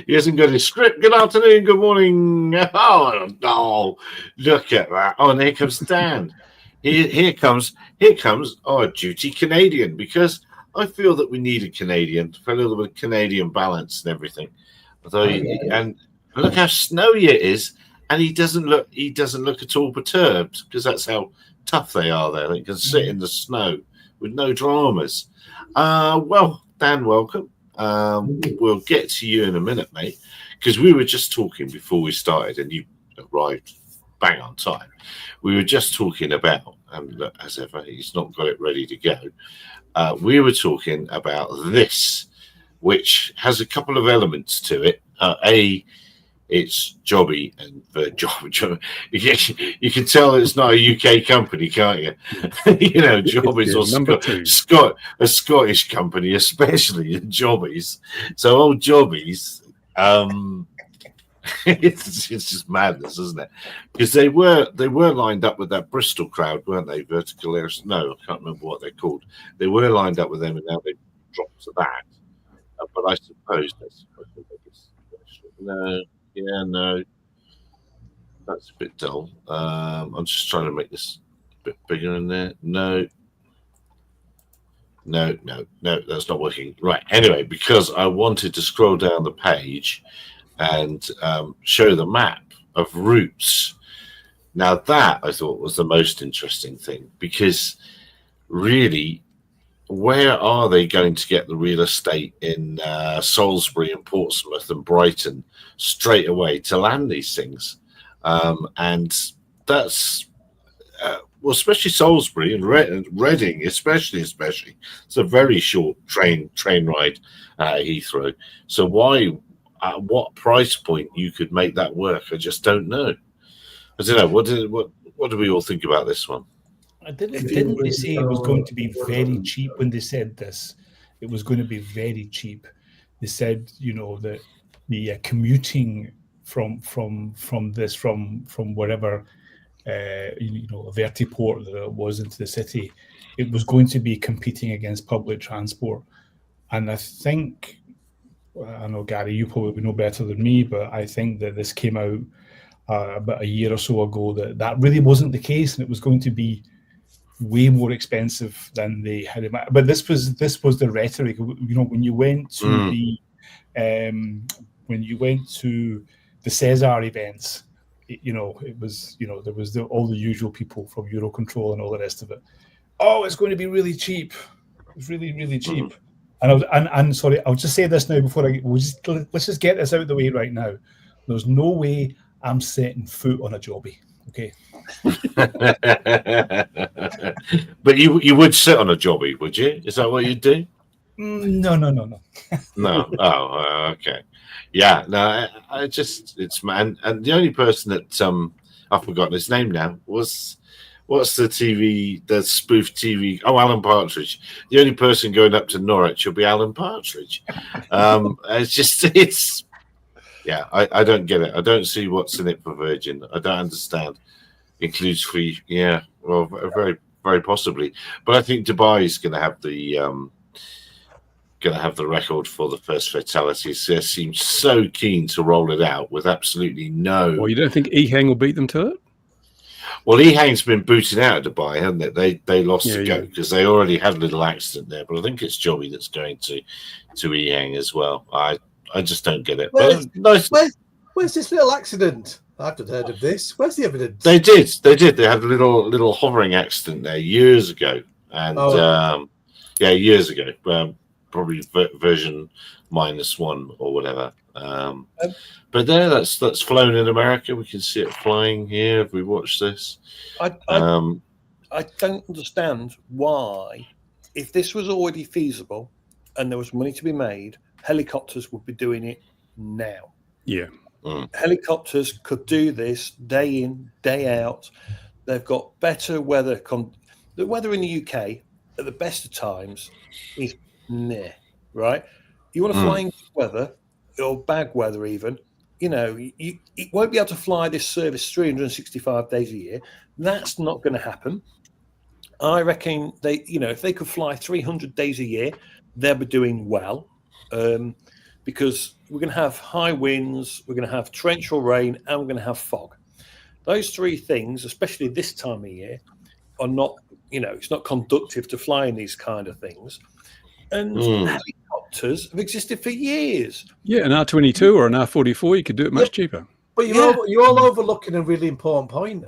He hasn't got his script. Good afternoon, good morning. Oh, no, look at that. Oh, and here comes Dan. Here comes our duty Canadian, because I feel that we need a Canadian for a little bit of Canadian balance and everything. Although, and look how snowy it is, and he doesn't look at all perturbed, because that's how tough they are there. They can sit in the snow with no dramas. Well, Dan, welcome. We'll get to you in a minute, mate, because we were just talking before we started, and you arrived bang on time. We were just talking about, and as ever, he's not got it ready to go. We were talking about this, which has a couple of elements to it. It's Jobby and Job. You can tell it's not a UK company, can't you? You know, Jobbies or a Scottish company, especially Jobbies. So old Jobbies, it's just madness, isn't it? Because they were lined up with that Bristol crowd, weren't they? Vertical Air. No, I can't remember what they're called. They were lined up with them, and now they've dropped to that. But I suppose that's no. Yeah, no, that's a bit dull. I'm just trying to make this a bit bigger in there. No, that's not working. Right. Anyway, because I wanted to scroll down the page and show the map of routes. Now, that I thought was the most interesting thing, because really, where are they going to get the real estate in Salisbury and Portsmouth and Brighton straight away to land these things? And that's, well, especially Salisbury and Reading, especially. It's a very short train ride at Heathrow. So why, at what price point you could make that work, I just don't know. I don't know. What do we all think about this one? Didn't they say it was going to be very cheap when they said this? It was going to be very cheap. They said, you know, that the commuting from wherever, you know, vertiport that it was into the city, it was going to be competing against public transport. And I think, I know, Gary, you probably know better than me, but I think that this came out about a year or so ago, that really wasn't the case, and it was going to be way more expensive than they had imagined. But this was the rhetoric. You know, when you went to the Cesar events, you know, it was, you know, there was all the usual people from Eurocontrol and all the rest of it. Oh, it's going to be really cheap. It's really, really cheap. And sorry, I'll just say this now before let's just get this out of the way right now. There's no way I'm setting foot on a Jobby. Okay. But you would sit on a Jobby, would you? Is that what you'd do? No. No. Oh, okay. Yeah. No. It's man. And the only person that I've forgotten his name now was, what's the spoof TV? Oh, Alan Partridge. The only person going up to Norwich will be Alan Partridge. It's. Yeah, I don't get it. I don't see what's in it for Virgin. I don't understand. Includes free, yeah. Well, very, very possibly. But I think Dubai is going to have the record for the first fatalities. They seem so keen to roll it out with absolutely no. Well, you don't think EHang will beat them to it? Well, EHang's been booted out of Dubai, haven't it? They lost the go because they already had a little accident there. But I think it's Jobby that's going to EHang as well. I just don't get it. Where's this little accident? I haven't heard of this. Where's the evidence? They did. They had a little hovering accident there years ago, and years ago, probably version -1 or whatever. But there, that's flown in America. We can see it flying here if we watch this. I don't understand why, if this was already feasible and there was money to be made, helicopters would be doing it now. Yeah. Helicopters could do this day in, day out. They've got better weather. The weather in the UK at the best of times is meh, right? You want to fly in good weather or bad weather even, you know, you won't be able to fly this service 365 days a year. That's not going to happen. I reckon if they could fly 300 days a year, they'll be doing well, because we're going to have high winds, we're going to have torrential rain, and we're going to have fog. Those three things, especially this time of year, are not, it's not conducive to flying these kind of things. And helicopters have existed for years. Yeah, an R22 or an R44, you could do it much cheaper. But you're all overlooking a really important point.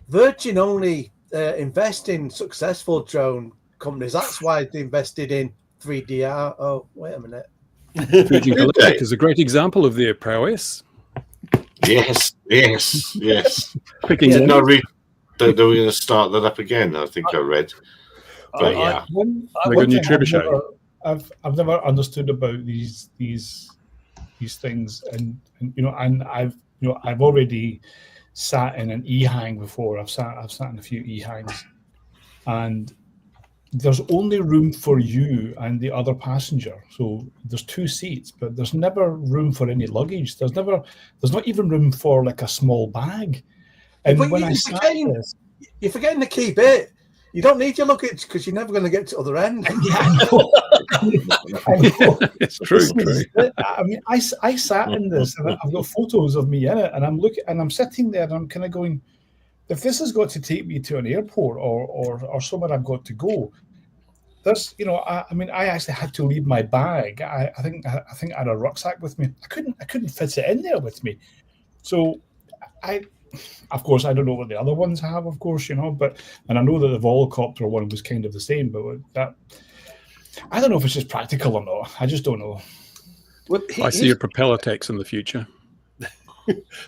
Virgin only invest in successful drone companies. That's why they invested in 3DR. Oh, wait a minute. Virgin Galactic is a great example of their prowess. Yes. Picking They're going to start that up again, I think I read. But yeah. They got a new trebuchet. I've never understood about these things, and I've already sat in an e-hang before. I've sat in a few e-hangs, and there's only room for you and the other passenger. So there's 2 seats, but there's never room for any luggage. There's not even room for like a small bag. And but when you're forgetting the key bit. You don't need your luggage because you're never going to get to the other end. Yeah, I know. It's true. I mean, I sat in this, and I've got photos of me in it, and I'm sitting there, and I'm kind of going, if this has got to take me to an airport or somewhere I've got to go, there's, I actually had to leave my bag. I think I had a rucksack with me. I couldn't fit it in there with me. So of course, I don't know what the other ones have, of course, and I know that the Volocopter one was kind of the same, but that, I don't know if it's just practical or not. I just don't know. Well, I see a propeller tax in the future.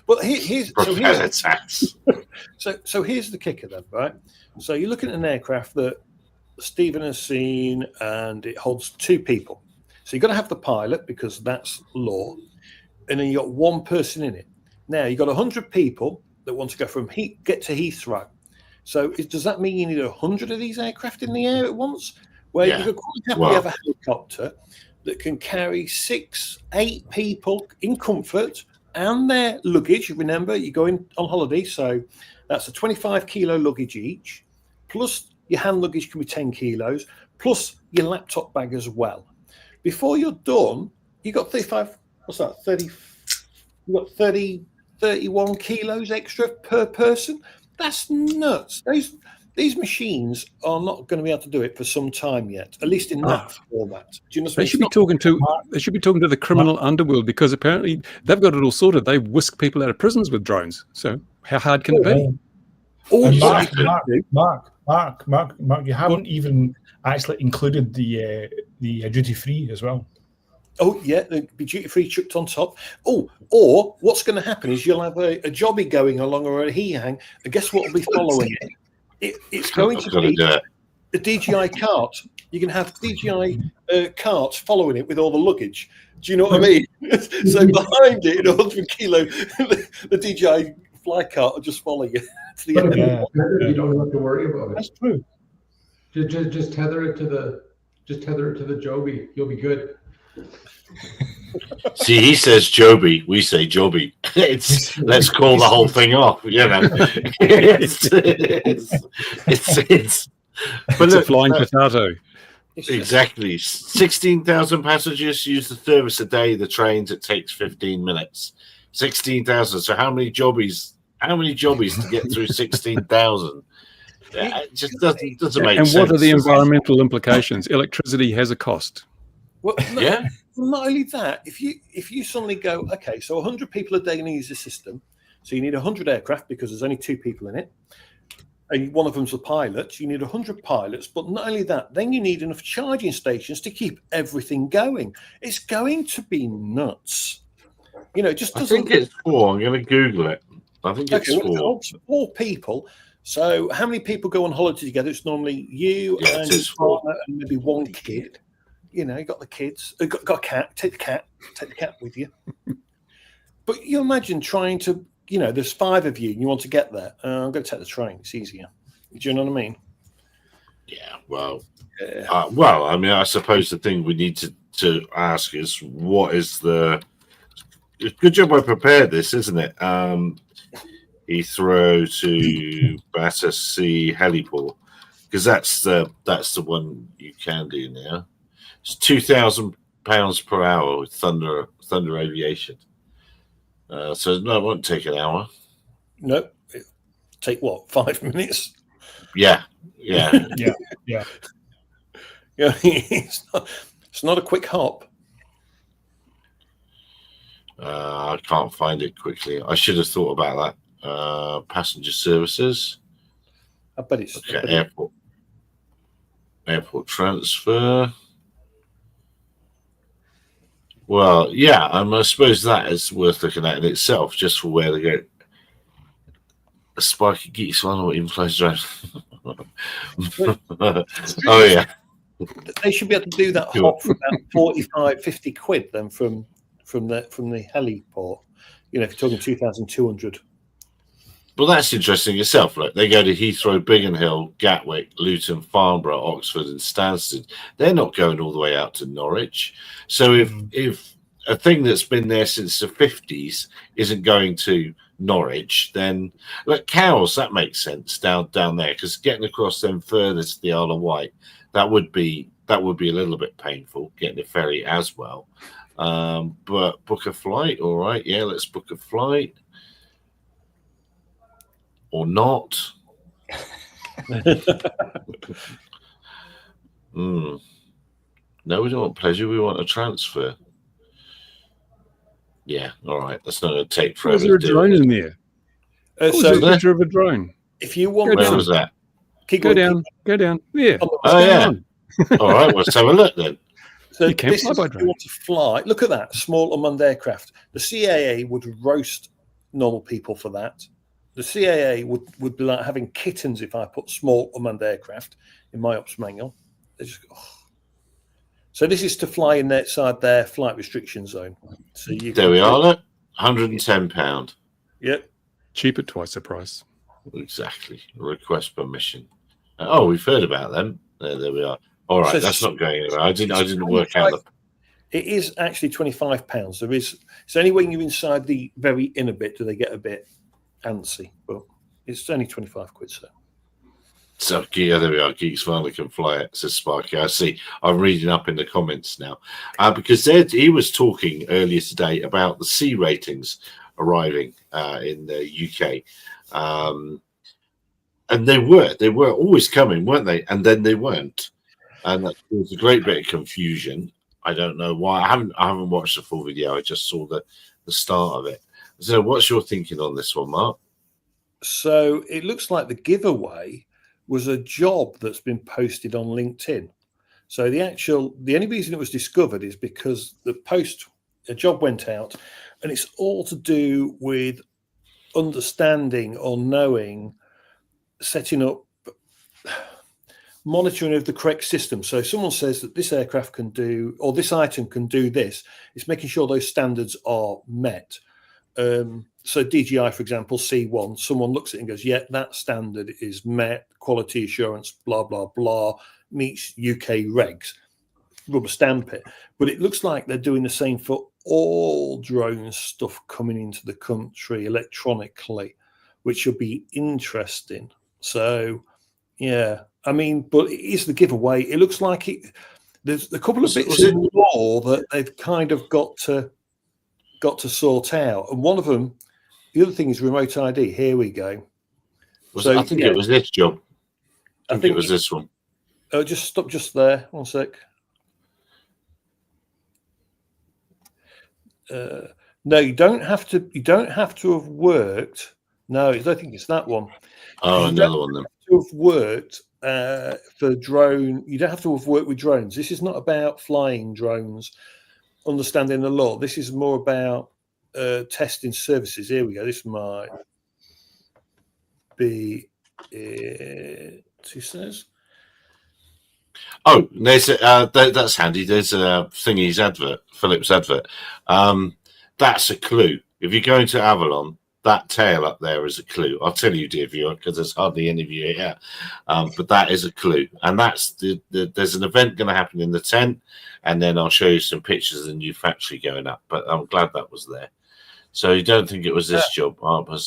Well, here's propeller tax. So here's the kicker then, right? So you're looking at an aircraft that Stephen has seen, and it holds 2 people. So you've got to have the pilot because that's law, and then you got 1 person in it. Now you've got 100 people that want to go from get to Heathrow. So does that mean you need 100 of these aircraft in the air at once? Well, you could quite happily have a helicopter that can carry 6-8 people in comfort and their luggage. Remember, you're going on holiday, so that's a 25-kilo luggage each, plus your hand luggage can be 10 kilos, plus your laptop bag as well. Before you're done, you've got 35, what's that, 30, you've got 31 kilos extra per person. That's nuts. These machines are not going to be able to do it for some time yet, at least in that format. Do you know what I mean? They should be talking to the criminal underworld, because apparently they've got it all sorted. They whisk people out of prisons with drones. So how hard can it be? Mark, you haven't even actually included the duty free as well. Oh, yeah, the duty-free chucked on top. Oh, or what's going to happen is you'll have a jobby going along or a he-hang, and guess what will be following it? It's going to be a DJI cart. You can have DJI carts following it with all the luggage. Do you know what I mean? So behind it, in 100 kilo, the DJI fly cart will just follow you to the end. You don't have to worry about it. That's true. Just tether it to the Joby. You'll be good. See, he says Joby, we say Joby. Let's call the whole thing off. It's a flying potato. Exactly. 16,000 passengers use the service a day. The trains, it takes 15 minutes. 16,000. So how many jobbies to get through 16,000? It just doesn't make sense. And what are the environmental implications? Electricity has a cost. Well, not only that, if you suddenly go, okay, so 100 people a day going to use the system, so you need 100 aircraft because there's only 2 people in it, and one of them's a pilot, you need 100 pilots, but not only that, then you need enough charging stations to keep everything going. It's going to be nuts. It just doesn't... I think it's 4. I'm going to Google it. I think it's 4. 4 people. So how many people go on holiday together? It's normally you and your partner and maybe 1 kid. You got the kids. Got a cat. Take the cat with you. But you imagine trying to, there's 5 of you and you want to get there. I'm going to take the train. It's easier. Do you know what I mean? Yeah. Well. I mean, I suppose the thing we need to ask is, what is the? Good job I prepared this, isn't it? Heathrow to Battersea Heliport, because that's the one you can do now. It's 2,000 pounds per hour with Thunder Aviation. So no, it won't take an hour. No, take what, 5 minutes? Yeah. Yeah. Yeah, it's not a quick hop. I can't find it quickly. I should have thought about that. Passenger services. I bet it's Okay, airport transfer. Well, yeah, I suppose that is worth looking at in itself, just for where they go. A Sparky Geeks one or inflows drive. Oh yeah, They should be able to do that hop for about 45, 50 quid then from the heliport. You know, if you're talking 2,200. well, that's interesting itself. Like they go to Heathrow, Biggin Hill, Gatwick, Luton, Farnborough, Oxford, and Stansted. They're not going all the way out to Norwich. So if a thing that's been there since the 50s isn't going to Norwich, then like Cowes, that makes sense down there, because getting across them further to the Isle of Wight, that would be a little bit painful, getting a ferry as well. But book a flight, all right, yeah, let's book a flight. Or not. No, we don't want pleasure, we want a transfer. Yeah, all right. That's not going to take forever. Was there a drone in there? So a picture of a drone. if you want, Where was that? Go down. Yeah. Oh, yeah. All right, let's have a look then. So You can't this fly is by if you drone. want to fly. Look at that, small unmanned aircraft. The CAA would roast normal people for that. The CAA would be like having kittens if I put small unmanned aircraft in my ops manual. They just go, oh. So this is to fly in outside their flight restriction zone. So There we are, look. £110. Yep. Cheap at twice the price. Exactly. Request permission. Oh, we've heard about them. There we are. All right, So that's not going anywhere. I didn't work out the. It is actually £25. There is. It's only when you're inside the very inner bit do they get a bit antsy, but it's only 25 quid. So yeah, there we are. Geeks finally can fly it, says Sparky. I see. I'm reading up in the comments now, because he was talking earlier today about the C ratings arriving in the UK, and they were always coming, weren't they? And then they weren't, and that was a great bit of confusion. I don't know why. I haven't watched the full video. I just saw the start of it. So, what's your thinking on this one, Mark? So it looks like the giveaway was a job that's been posted on LinkedIn. So the only reason it was discovered is because a job went out, and it's all to do with understanding or knowing, setting up monitoring of the correct system. So someone says that this aircraft can do, or this item can do this, it's making sure those standards are met. So DGI, for example, C1, someone looks at it and goes, yeah, that standard is met, quality assurance, blah, blah, blah, meets UK regs, rubber stamp it. But it looks like they're doing the same for all drone stuff coming into the country electronically, which should be interesting. So, yeah, I mean, but it is the giveaway. It looks like there's a couple of bits of law that they've kind of got to sort out. And one of them, the other thing is remote ID. Here we go. I think it was this job. I think it was this one. Oh, just stop just there. 1 sec. No, you don't have to. You don't have to have worked. No, I don't think it's that one. Oh, another one then. To have worked for drone. You don't have to have worked with drones. This is not about flying drones, understanding the law. This is more about testing services. Here we go. This might be it. He says. Oh, there's that's handy. There's a thingy's advert, Philip's advert. That's a clue. If you're going to Avalon, that tail up there is a clue. I'll tell you, dear viewer, because there's hardly any of you here. But that is a clue, and that's there's an event going to happen in the tent, and then I'll show you some pictures of the new factory going up. But I'm glad that was there. So you don't think it was this job?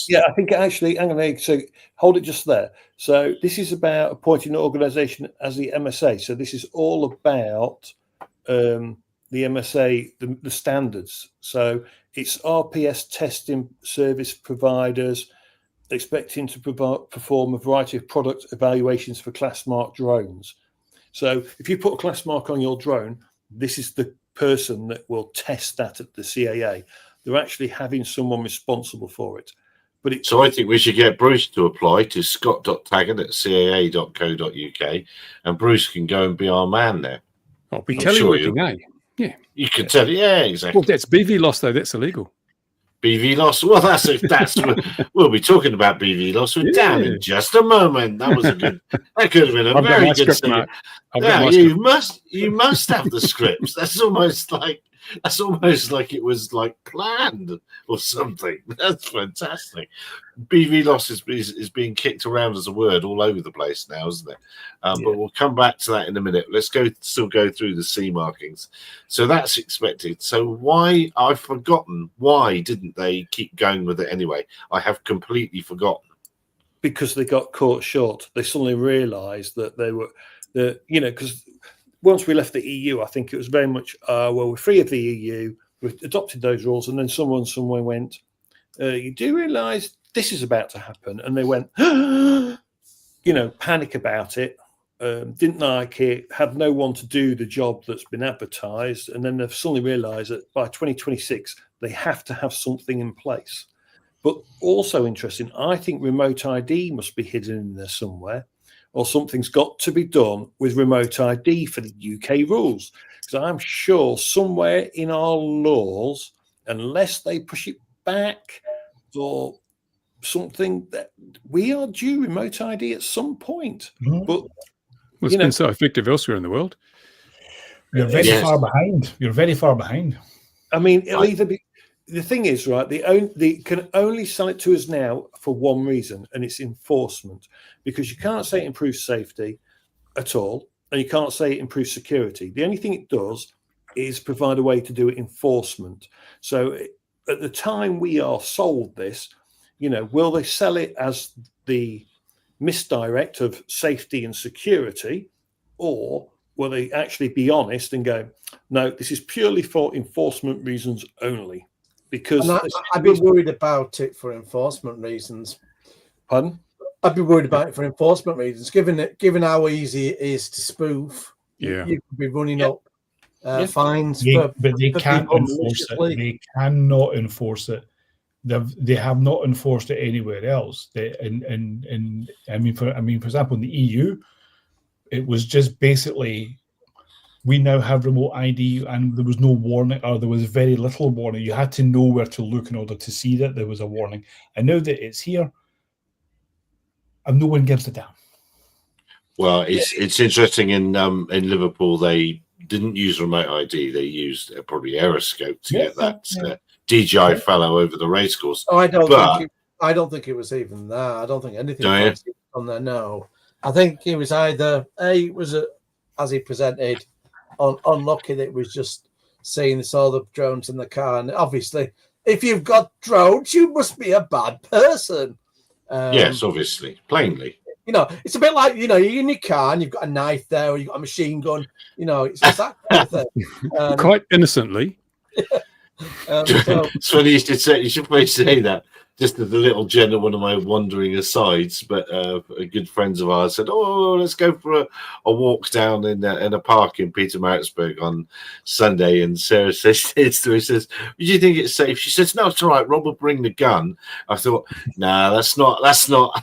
Yeah, I think actually, hang on, so hold it just there. So this is about appointing an organisation as the MSA. So this is all about the MSA, the standards. So it's RPS testing service providers expecting to perform a variety of product evaluations for class mark drones. So if you put a class mark on your drone, this is the person that will test that at the CAA. They're actually having someone responsible for it. But so I think we should get Bruce to apply to scott.taggart@caa.co.uk, and Bruce can go and be our man there. I'll be I'm teleworking, sure eh? Yeah. You can tell, yeah, exactly. Well, that's BV loss, though. That's illegal. BV loss. Well, that's we'll be talking about BV loss with Dan in just a moment. That was a good. That could have been a I've got very my good script, segment. Mark. I've got Yeah, my you script. must have the scripts. That's almost like it was like planned or something. That's fantastic. BV loss is being kicked around as a word all over the place now, isn't it? But we'll come back to that in a minute. Let's still go through the C markings. So that's expected. So why, I've forgotten, why didn't they keep going with it anyway? I have completely forgotten. Because they got caught short. They suddenly realised that they were, because once we left the EU, I think it was very much, well, we're free of the EU, we've adopted those rules, and then someone somewhere went, you do realise this is about to happen? And they went, panic about it, didn't like it, had no one to do the job that's been advertised, and then they've suddenly realised that by 2026, they have to have something in place. But also interesting, I think remote ID must be hidden in there somewhere, or something's got to be done with remote ID for the UK rules. Because I'm sure somewhere in our laws, unless they push it back or something, that we are due remote ID at some point. Mhm. But Well, it's been so effective elsewhere in the world. You're very far behind. You're very far behind. I mean, it'll either be. The thing is, right, they can only sell it to us now for one reason, and it's enforcement. Because you can't say it improves safety at all, and you can't say it improves security. The only thing it does is provide a way to do enforcement. So at the time we are sold this, will they sell it as the misdirect of safety and security, or will they actually be honest and go, no, this is purely for enforcement reasons only? Because I'd be worried about it for enforcement reasons. Pardon? I'd be worried about it for enforcement reasons. Given how easy it is to spoof, Yeah. you could be running up fines. But they for can't people enforce it. maliciously. They cannot enforce it. They have not enforced it anywhere else. For example, in the EU, it was just basically, we now have remote ID, and there was no warning, or there was very little warning. You had to know where to look in order to see that there was a warning. And now that it's here, and no one gives a damn. Well, it's interesting in Liverpool, they didn't use remote ID. They used probably Aeroscope to get that DJI fellow over the racecourse. Oh, I don't think it was even that. I don't think anything was on there. No, I think it was either as he presented, unlucky that it was just seeing all the drones in the car. And obviously, if you've got drones, you must be a bad person. Yes, obviously, plainly. It's a bit like, you're in your car and you've got a knife there, or you've got a machine gun. It's just that kind of thing. Quite innocently. So you should probably say that. Just as a little general one of my wandering asides, but good friends of ours said, "Oh, let's go for a walk down in a park in Peter Maritzburg on Sunday." And Sarah says, "Do you think it's safe?" She says, "No, it's all right. Rob will bring the gun." I thought, "Nah, that's not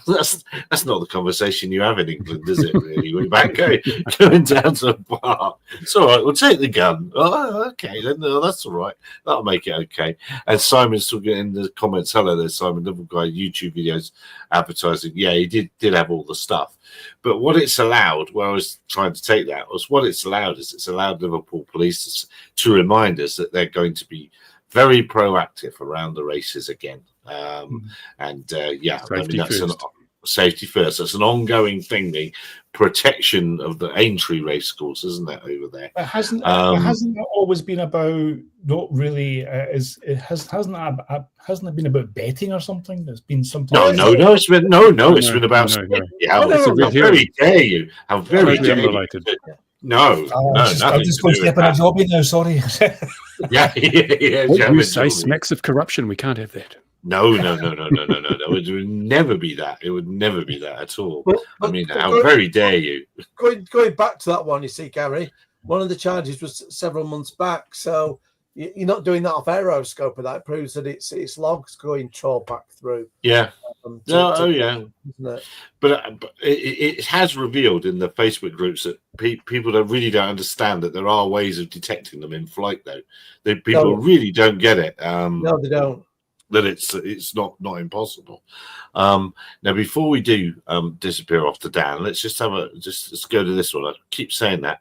the conversation you have in England, is it? Really, we're back going down to the park. It's all right. We'll take the gun. Oh, okay, then that's all right. That'll make it okay." And Simon's talking in the comments. Hello there, Simon, little guy, YouTube videos advertising. Yeah, he did have all the stuff. But what it's allowed, where I was trying to take that, was what it's allowed is it's allowed Liverpool police to remind us that they're going to be very proactive around the races again. Safety first. That's an ongoing thing, the protection of the Aintree racecourse, isn't it, over there? But hasn't it always been about not really? Hasn't it been about betting or something? There's been something. No. It's been about. No. How very dare you? How very Totally dare you unrelated. No, I'm no, just nothing going to to do step with in a that. jobby now. Sorry. Yeah, yeah. What Jam you and say jewelry. smacks of corruption. We can't have that. No. It would never be that. It would never be that at all. But I mean, how going, very dare you? going back to that one, you see, Gary, one of the charges was several months back. So you're not doing that off aeroscope, and that proves that it's logs going trawl back through. Yeah. Oh, yeah. Isn't it? But it has revealed in the Facebook groups that people really don't understand that there are ways of detecting them in flight, though. People really don't get it. No, they don't. That it's not impossible. Now, before we do disappear off to Dan, let's just let's go to this one. I keep saying that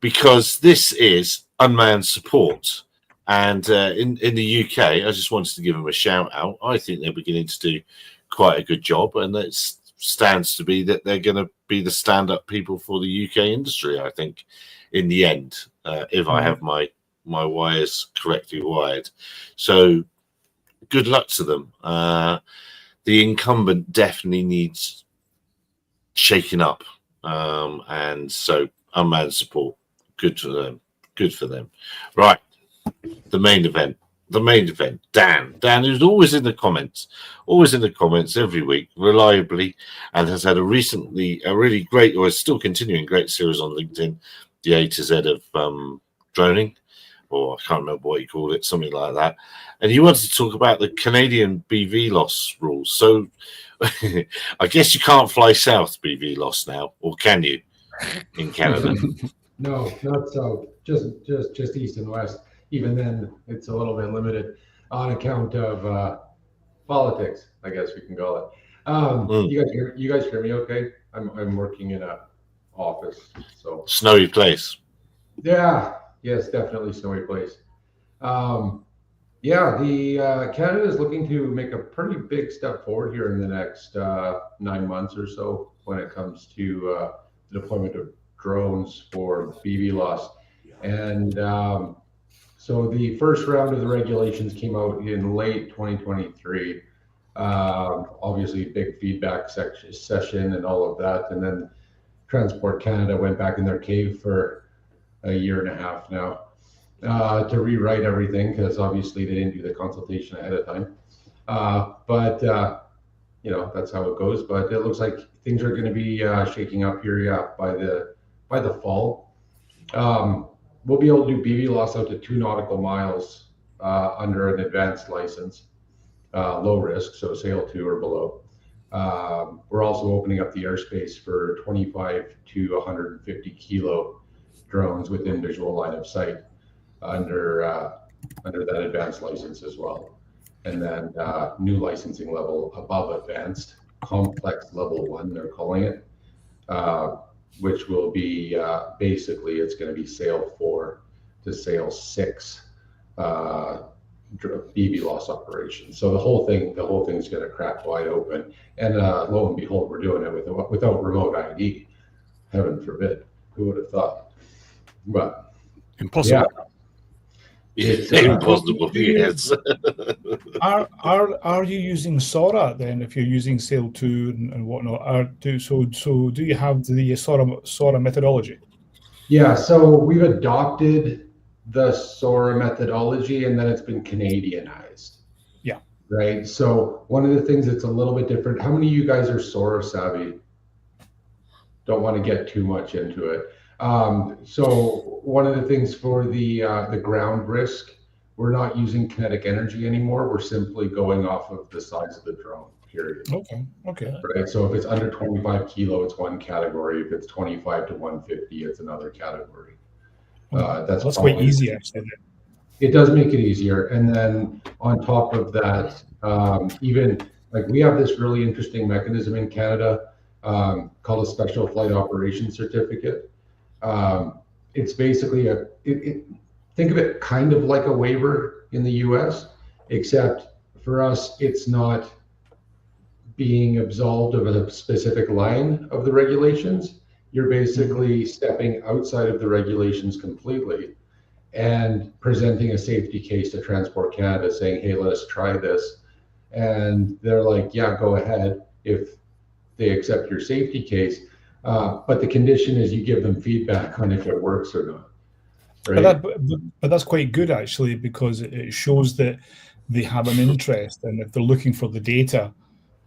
because this is unmanned support, and in the UK, I just wanted to give them a shout out. I think they're beginning to do quite a good job, and it stands to be that they're going to be the stand-up people for the UK industry. I think in the end, if I have my wires correctly wired, so. Good luck to them. The incumbent definitely needs shaking up, and so unmanned support. Good for them. Good for them. Right, the main event. Dan, who's always in the comments every week, reliably, and has had a really great, or is still continuing great series on LinkedIn, the A to Z of droning. Or I can't remember what he called it, something like that. And he wanted to talk about the Canadian BV loss rules. So I guess you can't fly south BV loss now, or can you in Canada? No, not so. Just east and west. Even then, it's a little bit limited on account of politics, I guess we can call it. You guys hear me okay? I'm working in a office, so Snowy place. Yeah. Yes, definitely snowy place. The Canada is looking to make a pretty big step forward here in the next 9 months or so when it comes to the deployment of drones for BV loss. And so the first round of the regulations came out in late 2023. Obviously, big feedback session and all of that. And then Transport Canada went back in their cave for a year and a half now to rewrite everything because obviously they didn't do the consultation ahead of time. But that's how it goes. But it looks like things are going to be shaking up here by the fall. We'll be able to do BV loss out to 2 nautical miles under an advanced license, low risk, so sail 2 or below. We're also opening up the airspace for 25 to 150 kilo drones within visual line of sight under that advanced license as well. And then new licensing level above advanced, complex level 1, they're calling it, which will be basically it's going to be sail 4 to sail 6 BV loss operations. So the whole thing is going to crack wide open. And lo and behold, we're doing it without remote ID. Heaven forbid. Who would have thought? But impossible. It's impossible. Yes. Are you using SORA then? If you're using Sail 2 and whatnot, do you have the SORA methodology? Yeah. So we've adopted the SORA methodology, and then it's been Canadianized. Yeah. Right. So one of the things that's a little bit different. How many of you guys are SORA savvy? Don't want to get too much into it. So one of the things for the ground risk, we're not using kinetic energy anymore. We're simply going off of the size of the drone, period. Okay. Right. So if it's under 25 kilo, it's one category. If it's 25 to 150, it's another category. That's quite easy, actually. It does make it easier. And then on top of that, even like we have this really interesting mechanism in Canada called a Special Flight Operations Certificate. It's basically think of it kind of like a waiver in the US, except for us, it's not being absolved of a specific line of the regulations. You're basically stepping outside of the regulations completely and presenting a safety case to Transport Canada saying, hey, let us try this. And they're like, yeah, go ahead if they accept your safety case. But the condition is you give them feedback on if it works or not. Right? But that's quite good actually, because it shows that they have an interest, and if they're looking for the data,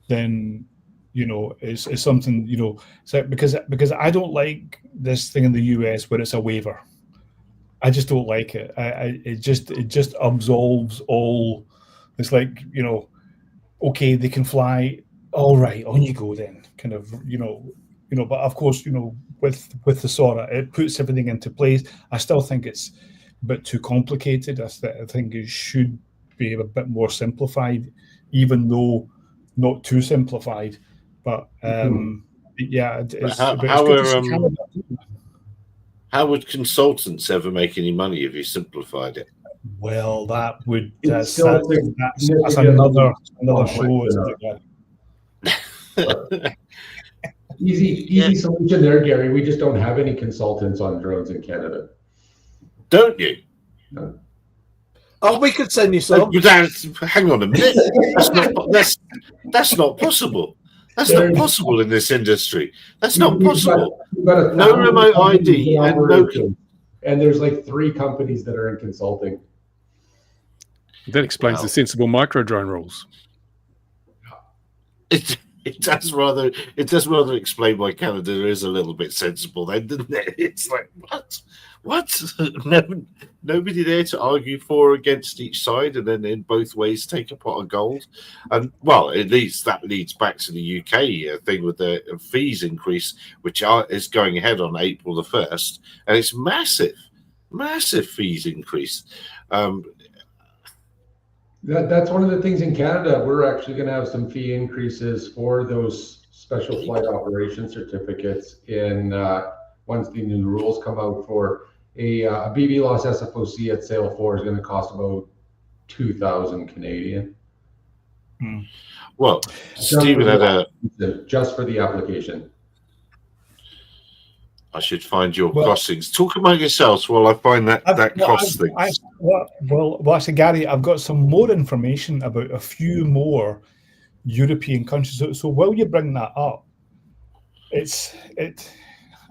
then it's something So because I don't like this thing in the US where it's a waiver. I just don't like it. It just absolves all. It's like okay, they can fly. All right, on you go then. Kind of But of course, with the SORA, it puts everything into place. I still think it's a bit too complicated. I think it should be a bit more simplified, even though not too simplified. But yeah, it's good to see Canada. How would consultants ever make any money if you simplified it? Well, that would It's that's another show. Easy solution there, Gary. We just don't have any consultants on drones in Canada. Don't you? No. Oh, we could send you some. Hang on a minute. That's not possible. That's not possible in this industry. That's not possible. No remote ID and no. And there's like 3 companies that are in consulting. That explains the sensible micro drone rules. It does rather explain why Canada is a little bit sensible then, doesn't it? It's like what? Nobody there to argue for or against each side, and then in both ways take a pot of gold. And well, at least that leads back to the UK thing with the fees increase, which is going ahead on April the 1st, and it's massive fees increase. That's one of the things in Canada. We're actually going to have some fee increases for those special flight operation certificates once the new rules come out. For a BVLOS SFOC at Sale 4 is going to cost about 2,000 Canadian. Well, Stephen had just for the application. I should find your costings. Talk among yourselves while I find that cost thing. Well, actually, Gary, I've got some more information about a few more European countries. So while you bring that up,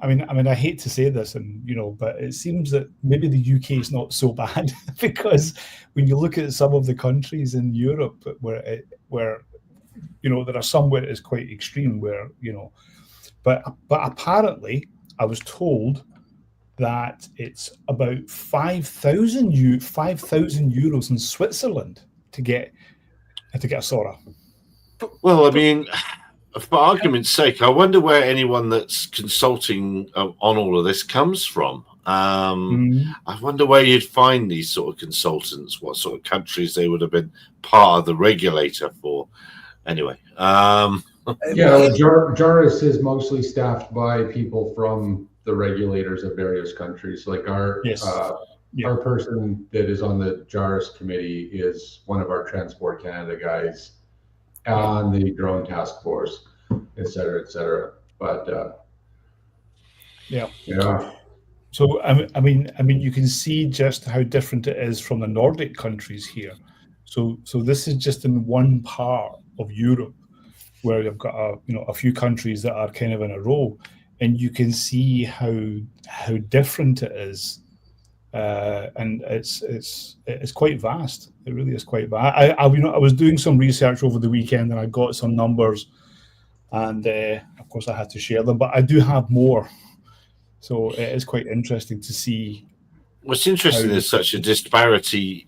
I mean, I hate to say this, but it seems that maybe the UK is not so bad because when you look at some of the countries in Europe where there are some where it's quite extreme, but apparently. I was told that it's about 5,000 euros in Switzerland to get a SORA. Well, I mean, for argument's sake, I wonder where anyone that's consulting on all of this comes from. I wonder where you'd find these sort of consultants, what sort of countries they would have been part of the regulator for. Anyway. JARIS is mostly staffed by people from the regulators of various countries. Like our person that is on the JARIS committee is one of our Transport Canada guys on the drone task force, et cetera. But So I mean, you can see just how different it is from the Nordic countries here. So this is just in one part of Europe, where you've got a few countries that are kind of in a row, and you can see how different it is, and it's quite vast. It really is quite vast. I was doing some research over the weekend, and I got some numbers, and of course I had to share them. But I do have more, so it is quite interesting to see. What's interesting is such a disparity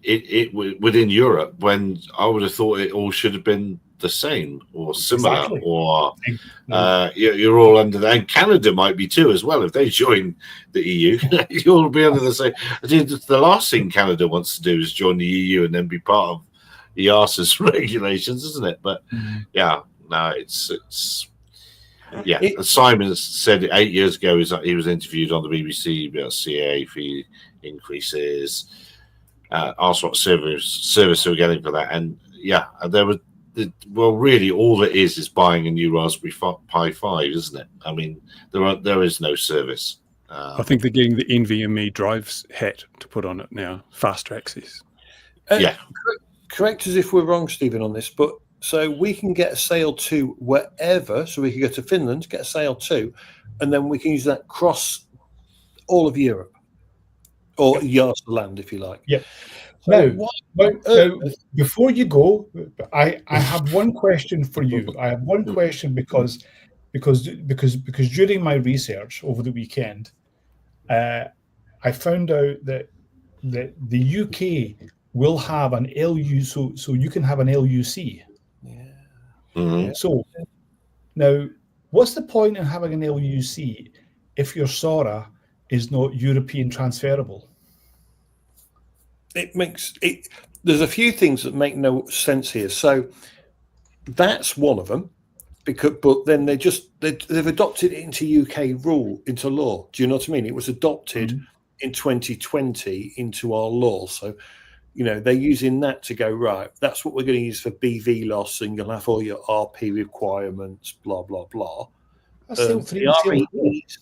within Europe, when I would have thought it all should have been the same or similar, or you're all under that. And Canada might be too as well. If they join the EU, you'll be under the same. I think the last thing Canada wants to do is join the EU and then be part of EASA's regulations, isn't it? But it's Simon said 8 years ago he was interviewed on the BBC about CAA fee increases, asked what service they were getting for that, and there was. Well, really, all it is buying a new Raspberry Pi 5, isn't it? I mean, there is no service. I think they're getting the NVMe drives hat to put on it now, faster access. Correct us if we're wrong, Stephen, on this, but so we can get a Sail 2 wherever, so we can go to Finland, get a Sail 2, and then we can use that across all of Europe, or Yarsa land, if you like. Yeah. So Now, now, before you go, I have one question for you. I have one question because during my research over the weekend, I found out that the UK will have an LU, so you can have an LUC. Mhm. So now, what's the point in having an LUC if your SORA is not European transferable? it makes it. There's a few things that make no sense here. So that's one of them, but then they've adopted it into UK rule, into law. Do you know what I mean? It was adopted in 2020 into our law. So, they're using that to go, right, that's what we're going to use for BV loss, and you'll have all your RP requirements, blah, blah, blah. The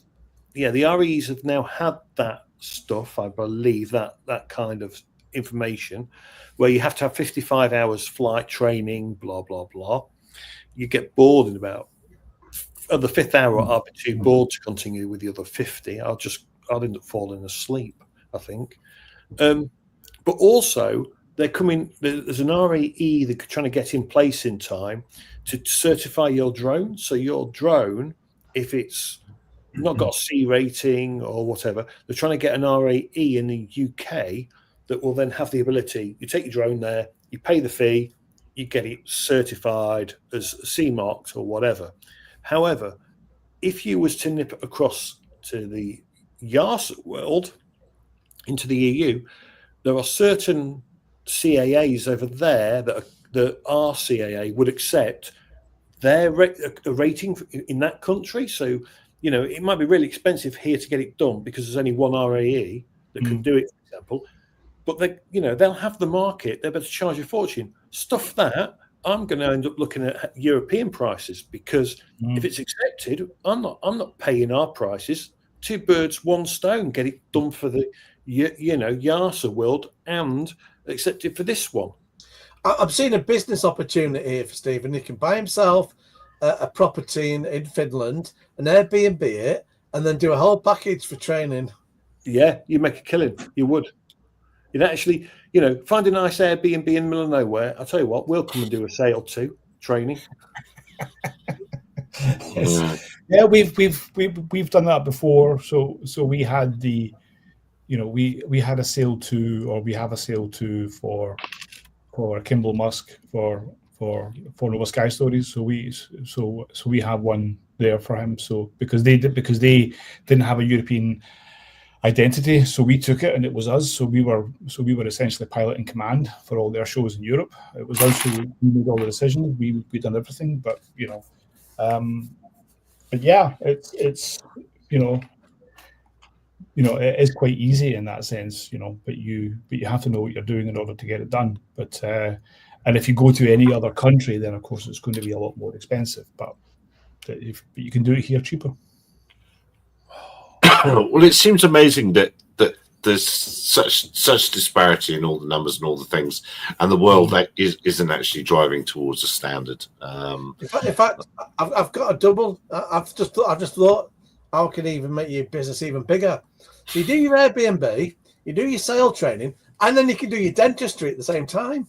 REs have now had that stuff, I believe, that kind of information, where you have to have 55 hours flight training, blah, blah, blah. You get bored in about the fifth hour, I'll be too bored to continue with the other 50. I'll end up falling asleep, I think. But also, there's an RAE they're trying to get in place in time to certify your drone. So your drone, if it's not got a C rating or whatever, they're trying to get an RAE in the UK that will then have the ability. You take your drone there, you pay the fee, you get it certified as C marked or whatever. However, if you was to nip across to the YARS world, into the EU, there are certain CAAs over there that our CAA would accept their rating in that country. So, it might be really expensive here to get it done because there's only one RAE that can do it, for example. But they'll have the market. They're better to charge a fortune. Stuff that, I'm going to end up looking at European prices, because if it's accepted, I'm not paying our prices. Two birds, one stone. Get it done for the YARSA world and accepted for this one. I'm seeing a business opportunity here for Stephen. He can buy himself a property in Finland, an Airbnb it, and then do a whole package for training. Yeah, you make a killing. You would. You'd actually, find a nice Airbnb in the middle of nowhere. I'll tell you what, we'll come and do a sale too, training. Yeah, we've done that before. So we had we had a sale to, or we have a sale to for Kimball Musk for Nova Sky Stories. So we have one there for him. So because they didn't have a European identity, so we took it and it was us. So we were essentially pilot in command for all their shows in Europe. It was us who made all the decisions. We done everything, but but yeah, it's it is quite easy in that sense, but you have to know what you're doing in order to get it done. But and if you go to any other country, then of course it's going to be a lot more expensive. But you can do it here cheaper. Well, it seems amazing that there's such disparity in all the numbers and all the things, and the world isn't actually driving towards a standard. In fact, I've got a double. I've just thought, how can I even make your business even bigger? So you do your Airbnb, you do your sale training, and then you can do your dentistry at the same time.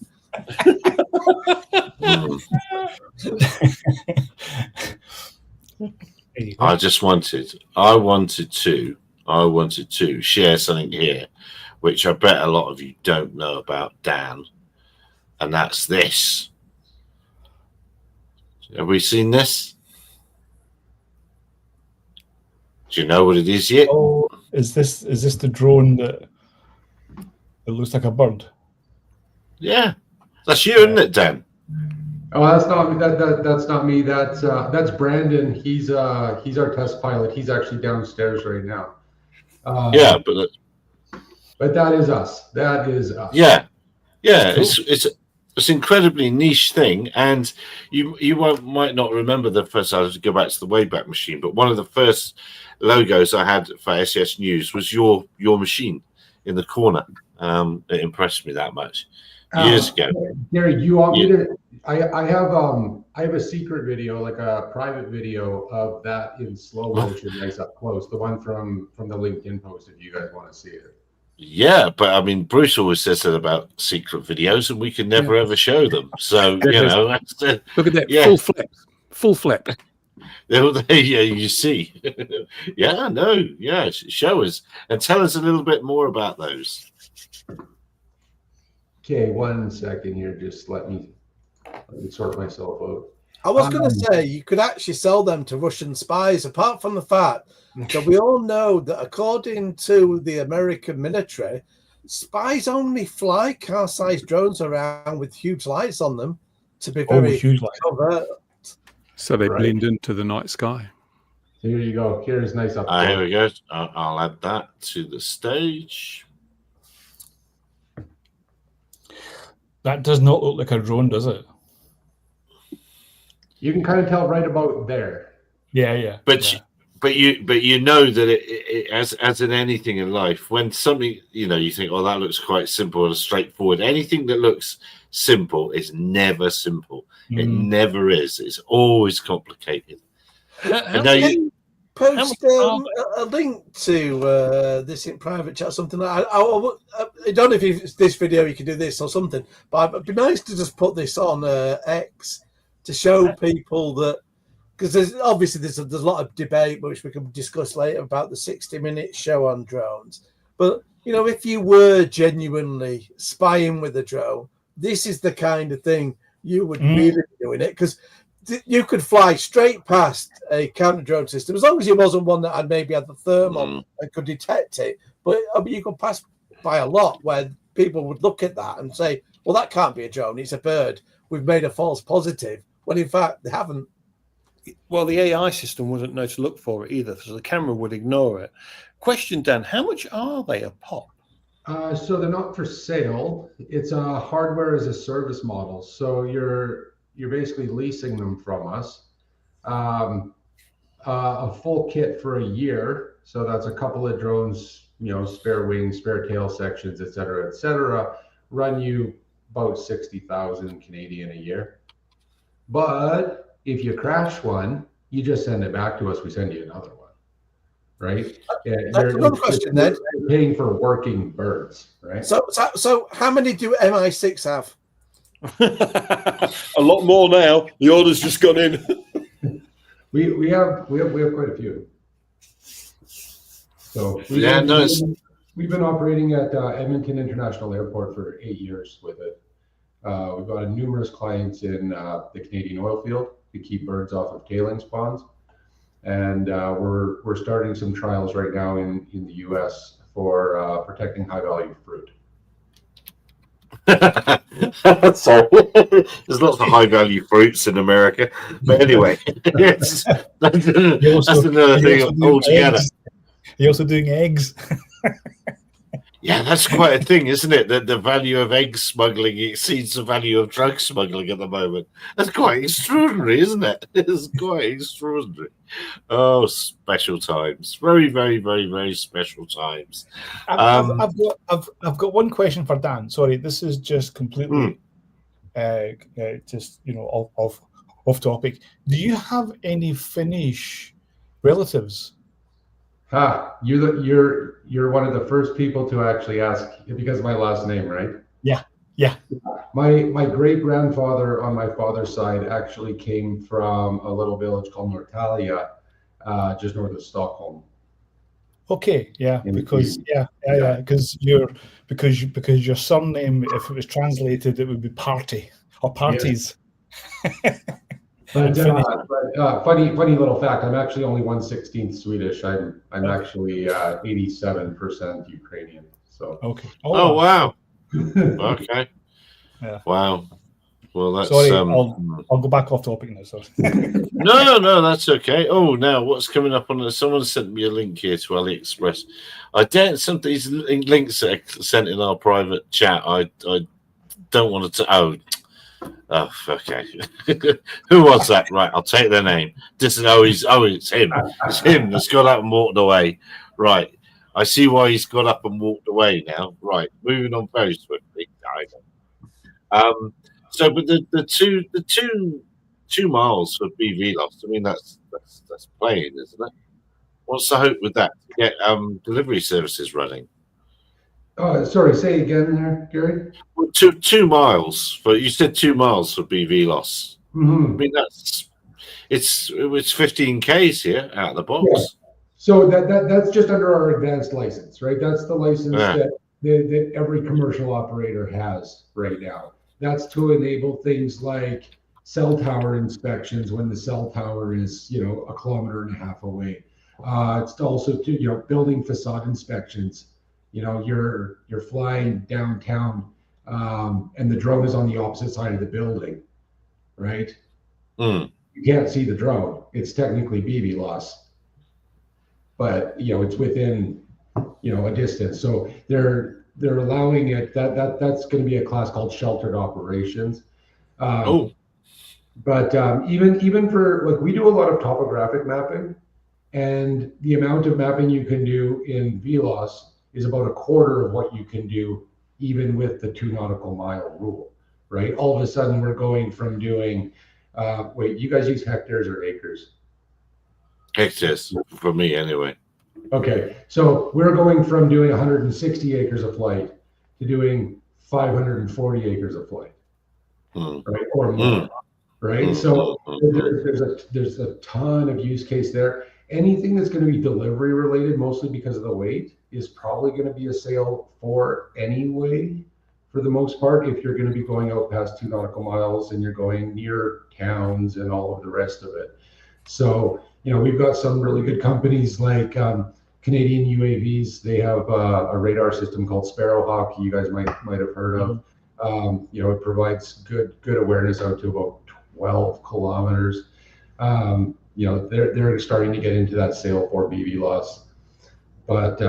I wanted to share something here, which I bet a lot of you don't know about, Dan, and that's this. Have we seen this? Do you know what it is yet? Oh, is this the drone that it looks like a bird? Yeah, that's you, isn't it, Dan? Oh, that's not that's not me. That's Brandon. He's our test pilot. He's actually downstairs right now. Yeah, but that is us. That is us. Yeah. Cool. It's an incredibly niche thing, and you might not remember the first. I have to go back to the Wayback Machine, but one of the first logos I had for SES News was your machine in the corner. It impressed me that much years ago. Gary, do you want me to I have a secret video, like a private video of that in slow motion, nice up close. The one from the LinkedIn post, if you guys want to see it. Yeah, but I mean, Bruce always says that about secret videos, and we can never ever show them. So you know, that's the, Look at that Yeah. full flap. yeah, you see. Yeah, no, yeah, show us and tell us a little bit more about those. Okay, 1 second here. Just let me sort myself out. I was going to say you could actually sell them to Russian spies, apart from the fact that we all know that according to the American military, spies only fly car-sized drones around with huge lights on them to be very huge light. covert. So they Right. blend into the night sky. So here you go. Here's nice up Here close. we go. I'll add that to the stage. That does not look like a drone, does it? You can kind of tell right about there. Yeah. But yeah. but you know that it as in anything in life, when something, you know, you think, oh, that looks quite simple and straightforward. Anything that looks simple is never simple. It never is. It's always complicated. And now you, Post a link to this in private chat, something like I don't know if this video you can do this or something, but it'd be nice to just put this on X to show people that, because there's a lot of debate which we can discuss later about the 60-minute show on drones. But you know, if you were genuinely spying with a drone, this is the kind of thing you would really be doing it, because you could fly straight past a counter drone system as long as it wasn't one that had maybe had the thermal and could detect it. But you could pass by a lot where people would look at that and say, well, that can't be a drone, it's a bird. We've made a false positive. When in fact, they haven't. Well, the AI system wouldn't know to look for it either, so the camera would ignore it. Question, Dan, how much are they a pop? So they're not for sale. It's a hardware as a service model. So you're basically leasing them from us. A full kit for a year. So that's a couple of drones, you know, spare wings, spare tail sections, et cetera, run you about 60,000 Canadian a year. But if you crash one, you just send it back to us. We send you another one, right? That's another question then. You're paying for working birds, right? So how many do MI6 have? A lot more now. The order's just gone in. We have quite a few. So we've been operating at Edmonton International Airport for 8 years with it. We've got numerous clients in the Canadian oil field to keep birds off of tailings ponds, and we're starting some trials right now in the U.S. for protecting high value fruit. sorry, there's lots of high value fruits in America, but anyway, that's another thing altogether. You're also doing eggs. Yeah, that's quite a thing, isn't it? That the value of egg smuggling exceeds the value of drug smuggling at the moment. That's quite extraordinary, isn't it? It's quite extraordinary. Oh, special times. Very, very, very, very special times. I've got one question for Dan. Sorry, this is just completely just, you know, off topic. Do you have any Finnish relatives? You're one of the first people to actually ask because of my last name, right? Yeah. My great grandfather on my father's side actually came from a little village called Norrtälje, just north of Stockholm. Okay, because your surname, if it was translated, it would be Party or Parties. Yeah. But funny little fact, I'm actually only 1/16 Swedish. I'm actually 87% Ukrainian. So okay. Oh wow. Okay. Yeah. Wow. Well, that's sorry. I'll go back off topic now. So. No, that's okay. Oh, now what's coming up on? Someone sent me a link here to AliExpress. I don't. Some of these links that are sent in our private chat. I don't want to. Oh, okay. Who was that? Right, I'll take their name. It's him. It's him that's got up and walked away. Right. I see why he's got up and walked away now. Right. Moving on very swiftly. So, but the 2 miles for BV loss. I mean, that's playing, isn't it? What's the hope with that? To get delivery services running. Sorry, say again there, Gary. Well, 2 miles for you said 2 miles for BV loss. Mm-hmm. I mean, it's 15 Ks here out of the box. Yeah. So that's just under our advanced license, right? That's the license that every commercial operator has right now. That's to enable things like cell tower inspections when the cell tower is, 1.5 kilometers away. It's also to, building facade inspections. You're flying downtown, and the drone is on the opposite side of the building, right? Mm. You can't see the drone. It's technically BV loss, but it's within a distance. So they're allowing it. That's going to be a class called sheltered operations. But even for, like, we do a lot of topographic mapping, and the amount of mapping you can do in VLOS is about a quarter of what you can do even with the 2 nautical mile rule, right? All of a sudden we're going from doing, wait, you guys use hectares or acres? Hectares for me anyway. Okay, so we're going from doing 160 acres of flight to doing 540 acres of flight, right? Or more, right? So there's a ton of use case there. Anything that's going to be delivery related, mostly because of the weight, is probably going to be a sale for anyway, for the most part, if you're going to be going out past 2 nautical miles and you're going near towns and all of the rest of it. So, we've got some really good companies like Canadian UAVs. They have a radar system called Sparrowhawk. You guys might have heard of. It provides good awareness out to about 12 kilometers. They're starting to get into that sale for BV loss, but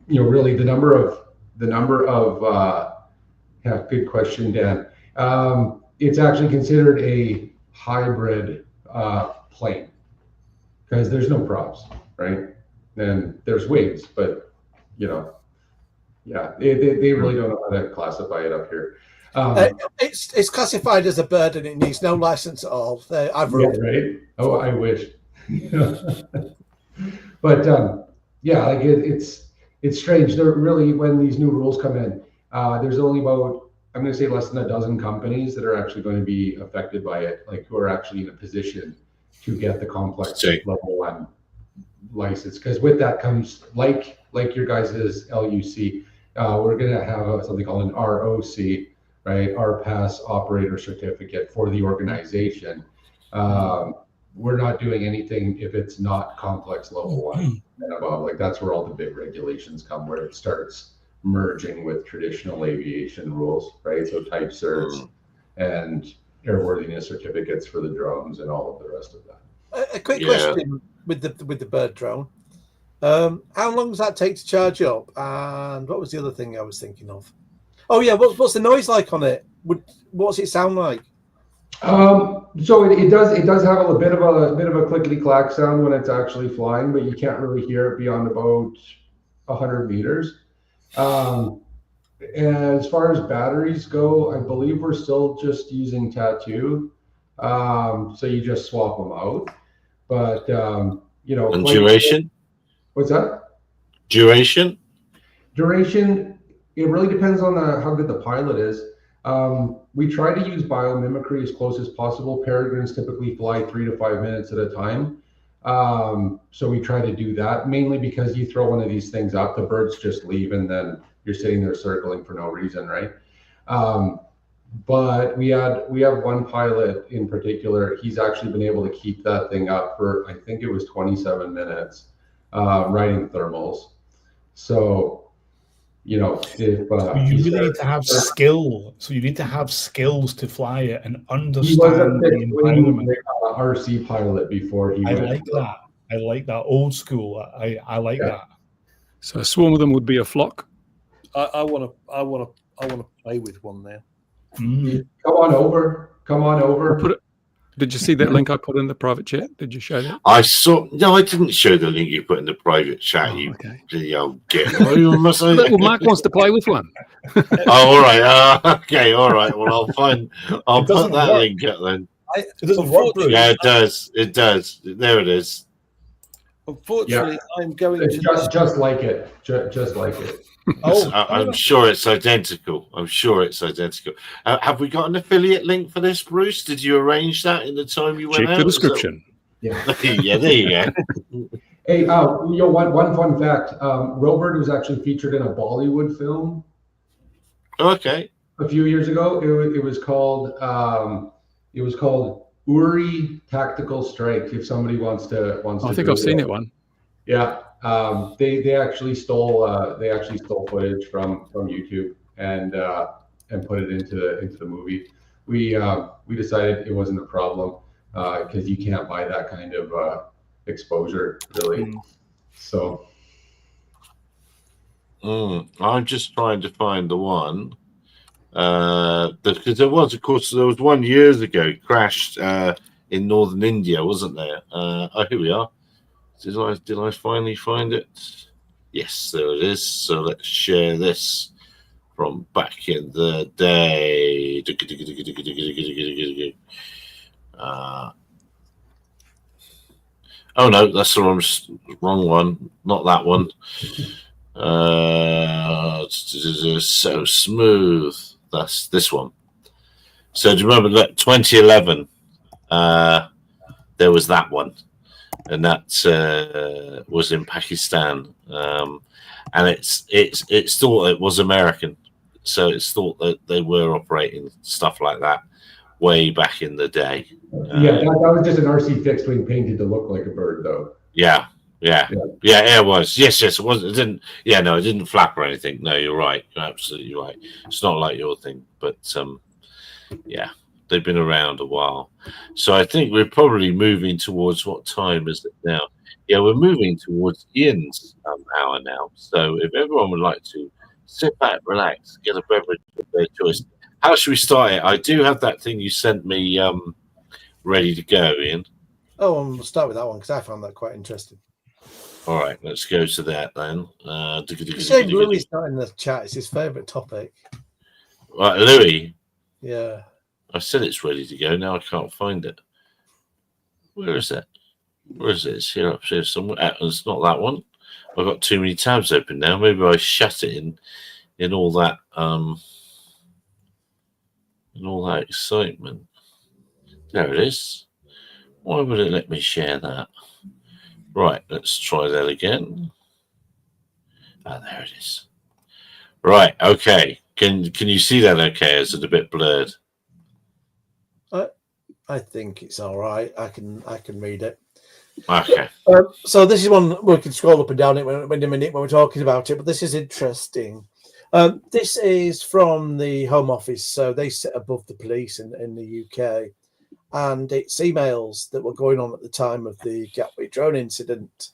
really the number of good question, Dan. It's actually considered a hybrid plane because there's no props, right? And there's wings, but they really don't know how to classify it up here. It's classified as a bird and it needs no license at all. I've ruled. Yeah, right. Oh, I wish. But it's strange. They're really, when these new rules come in, there's only about, I'm going to say, less than a dozen companies that are actually going to be affected by it, like who are actually in a position to get the complex level 1 license. Because with that comes, like your guys' LUC, we're going to have something called an ROC, right? RPAS operator certificate for the organization. We're not doing anything if it's not complex level 1 and above. Like, that's where all the big regulations come, where it starts merging with traditional aviation rules, right? So type certs and airworthiness certificates for the drones and all of the rest of that. A quick question with the bird drone. How long does that take to charge up? And what was the other thing I was thinking of? Oh yeah, what's the noise like on it? What's it sound like? So it does have a bit of a clickety clack sound when it's actually flying, but you can't really hear it beyond about 100 meters. As far as batteries go, I believe we're still just using Tattoo. So you just swap them out. But and duration? What's that? Duration? It really depends on how good the pilot is. We try to use biomimicry as close as possible. Peregrines typically fly 3 to 5 minutes at a time. So we try to do that, mainly because you throw one of these things up, the birds just leave, and then you're sitting there circling for no reason, right? But we have one pilot in particular. He's actually been able to keep that thing up for, I think it was 27 minutes, riding thermals. So, if you really need to have skill. So you need to have skills to fly it and understand the environment. RC pilot before he. I like that. I like that old school. I like that. So a swarm of them would be a flock. I want to play with one now. Come on over. Did you see that link I put in the private chat? Did you show that? I saw. No, I didn't show the link you put in the private chat. Oh, You okay. the old git. Oh, must I- Well, Mark wants to play with one. Oh, all right. Okay, all right. Well, I'll put doesn't that work. link up then. It doesn't work, Bruce. Yeah, it does. It does. There it is. Unfortunately, I'm going It's to. just like it. Just like it. Oh, I'm sure it's identical. I'm sure it's identical. Have we got an affiliate link for this, Bruce? Did you arrange that in the time you went Check out? the description. Yeah. Yeah, there you go. Hey, one fun fact. Robert was actually featured in a Bollywood film Okay. a few years ago. It was called Uri Tactical Strike. If somebody wants to I think I've seen that one. Yeah, they actually stole footage from YouTube and put it into the movie. We decided it wasn't a problem because you can't buy that kind of exposure really. So I'm just trying to find the one because there was one years ago crashed in northern India, wasn't there? Oh, here we are. Did I finally find it? Yes, there it is. So let's share this from back in the day. Oh no, that's the wrong one. Not that one. So smooth. That's this one. So do you remember that 2011? There was that one, and that was in Pakistan, and it's thought it was American, so it's thought that they were operating stuff like that way back in the day. that was just an RC fixed wing painted to look like a bird, though. Yeah, it was. Yes, it was. It didn't. Yeah, no, it didn't flap or anything. No, you're right. You're absolutely right. It's not like your thing, but yeah, they've been around a while. So I think we're probably moving towards, what time is it now? Yeah, we're moving towards Ian's hour now. So if everyone would like to sit back, relax, get a beverage of their choice. How should we start it? I do have that thing you sent me ready to go, Ian. Oh, we'll start with that one because I found that quite interesting. All right, let's go to that then. Shame Louis not in the chat. It's his favourite topic. Right, Louis. Yeah. I said it's ready to go. Now I can't find it. Where is it? Where is it? It's here up here somewhere. It's not that one. I've got too many tabs open now. Maybe I shut it in all that excitement. There it is. Why would it let me share that? Right, let's try that again. There it is. Right, okay. Can you see that okay? Is it a bit blurred? I think it's all right. I can read it. Okay. So this is one we can scroll up and down it in a minute when we're talking about it, but this is interesting. This is from the Home Office, so they sit above the police in the UK, and it's emails that were going on at the time of the Gatwick drone incident,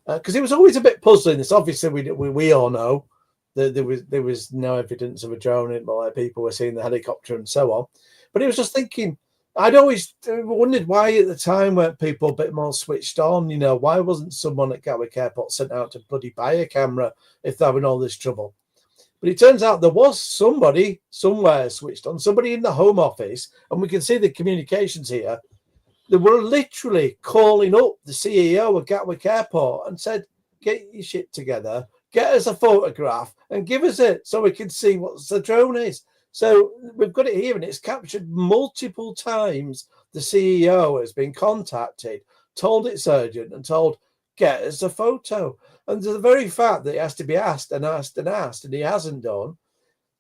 because it was always a bit puzzling. This obviously we all know that there was no evidence of a drone, like people were seeing the helicopter and so on, but it was just thinking. I'd always wondered why at the time weren't people a bit more switched on. You know, why wasn't someone at Gatwick Airport sent out to bloody buy a camera if they're having all this trouble? But it turns out there was somebody somewhere switched on, somebody in the Home Office, and we can see the communications here. They were literally calling up the CEO of Gatwick Airport and said, get your shit together, get us a photograph and give us it so we can see what the drone is. So we've got it here, and it's captured multiple times. The CEO has been contacted, told it's urgent, and told, get us a photo. And the very fact that he has to be asked and asked and asked, and he hasn't done,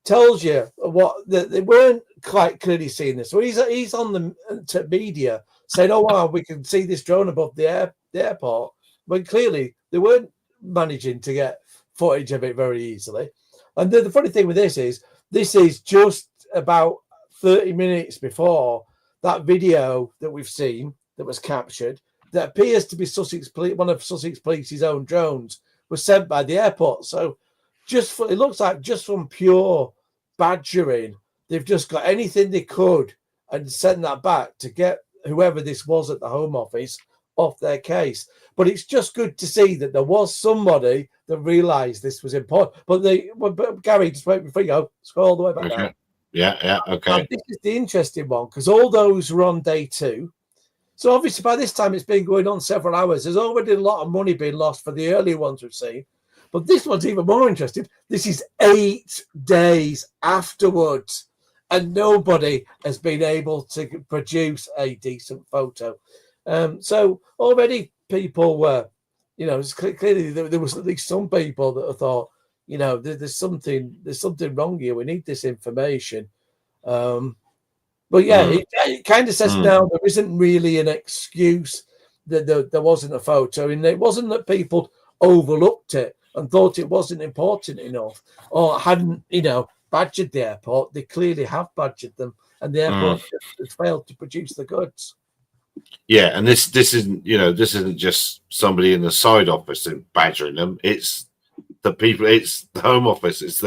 tells you what that they weren't quite clearly seeing this. So he's on the media saying, oh, wow, we can see this drone above the airport. But clearly they weren't managing to get footage of it very easily. And the funny thing with this is just about 30 minutes before that video that we've seen that was captured, that appears to be one of Sussex Police's own drones, was sent by the airport. So it looks like just from pure badgering, they've just got anything they could and sent that back to get whoever this was at the Home Office off their case. But it's just good to see that there was somebody that realised this was important. But Gary, just wait before you go, scroll all the way back down. Yeah, okay. And this is the interesting one, because all those were on day 2. So obviously by this time it's been going on several hours. There's already a lot of money being lost for the earlier ones we've seen. But this one's even more interesting. This is 8 days afterwards, and nobody has been able to produce a decent photo. So already people were, clearly there was at least some people that thought, there's something wrong here. We need this information. But yeah, it kind of says now there isn't really an excuse that there wasn't a photo, and it wasn't that people overlooked it and thought it wasn't important enough or hadn't, badgered the airport. They clearly have badgered them, and the airport has failed to produce the goods. Yeah, and this isn't just somebody in the side office badgering them. It's the people. It's the Home Office. It's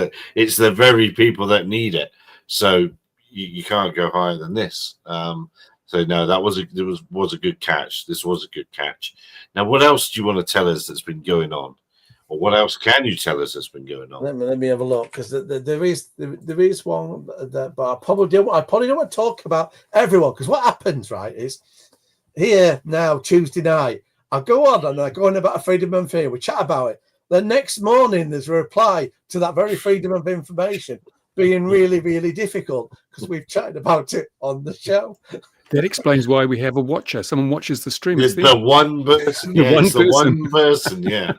the very people that need it. So you can't go higher than this. So no, that was a good catch. This was a good catch. Now, what else do you want to tell us that's been going on, or what else can you tell us that's been going on? Let me have a look, because there is one that, but I probably don't want to talk about everyone, because what happens, right, is here now Tuesday night I go on and I go on about a freedom of information. We chat about it. The next morning there's a reply to that very freedom of information being really, really difficult because we've chatted about it on the show. That explains why we have a watcher. Someone watches the stream. It's the one person. The Yeah, one it's the person. one person. Yeah,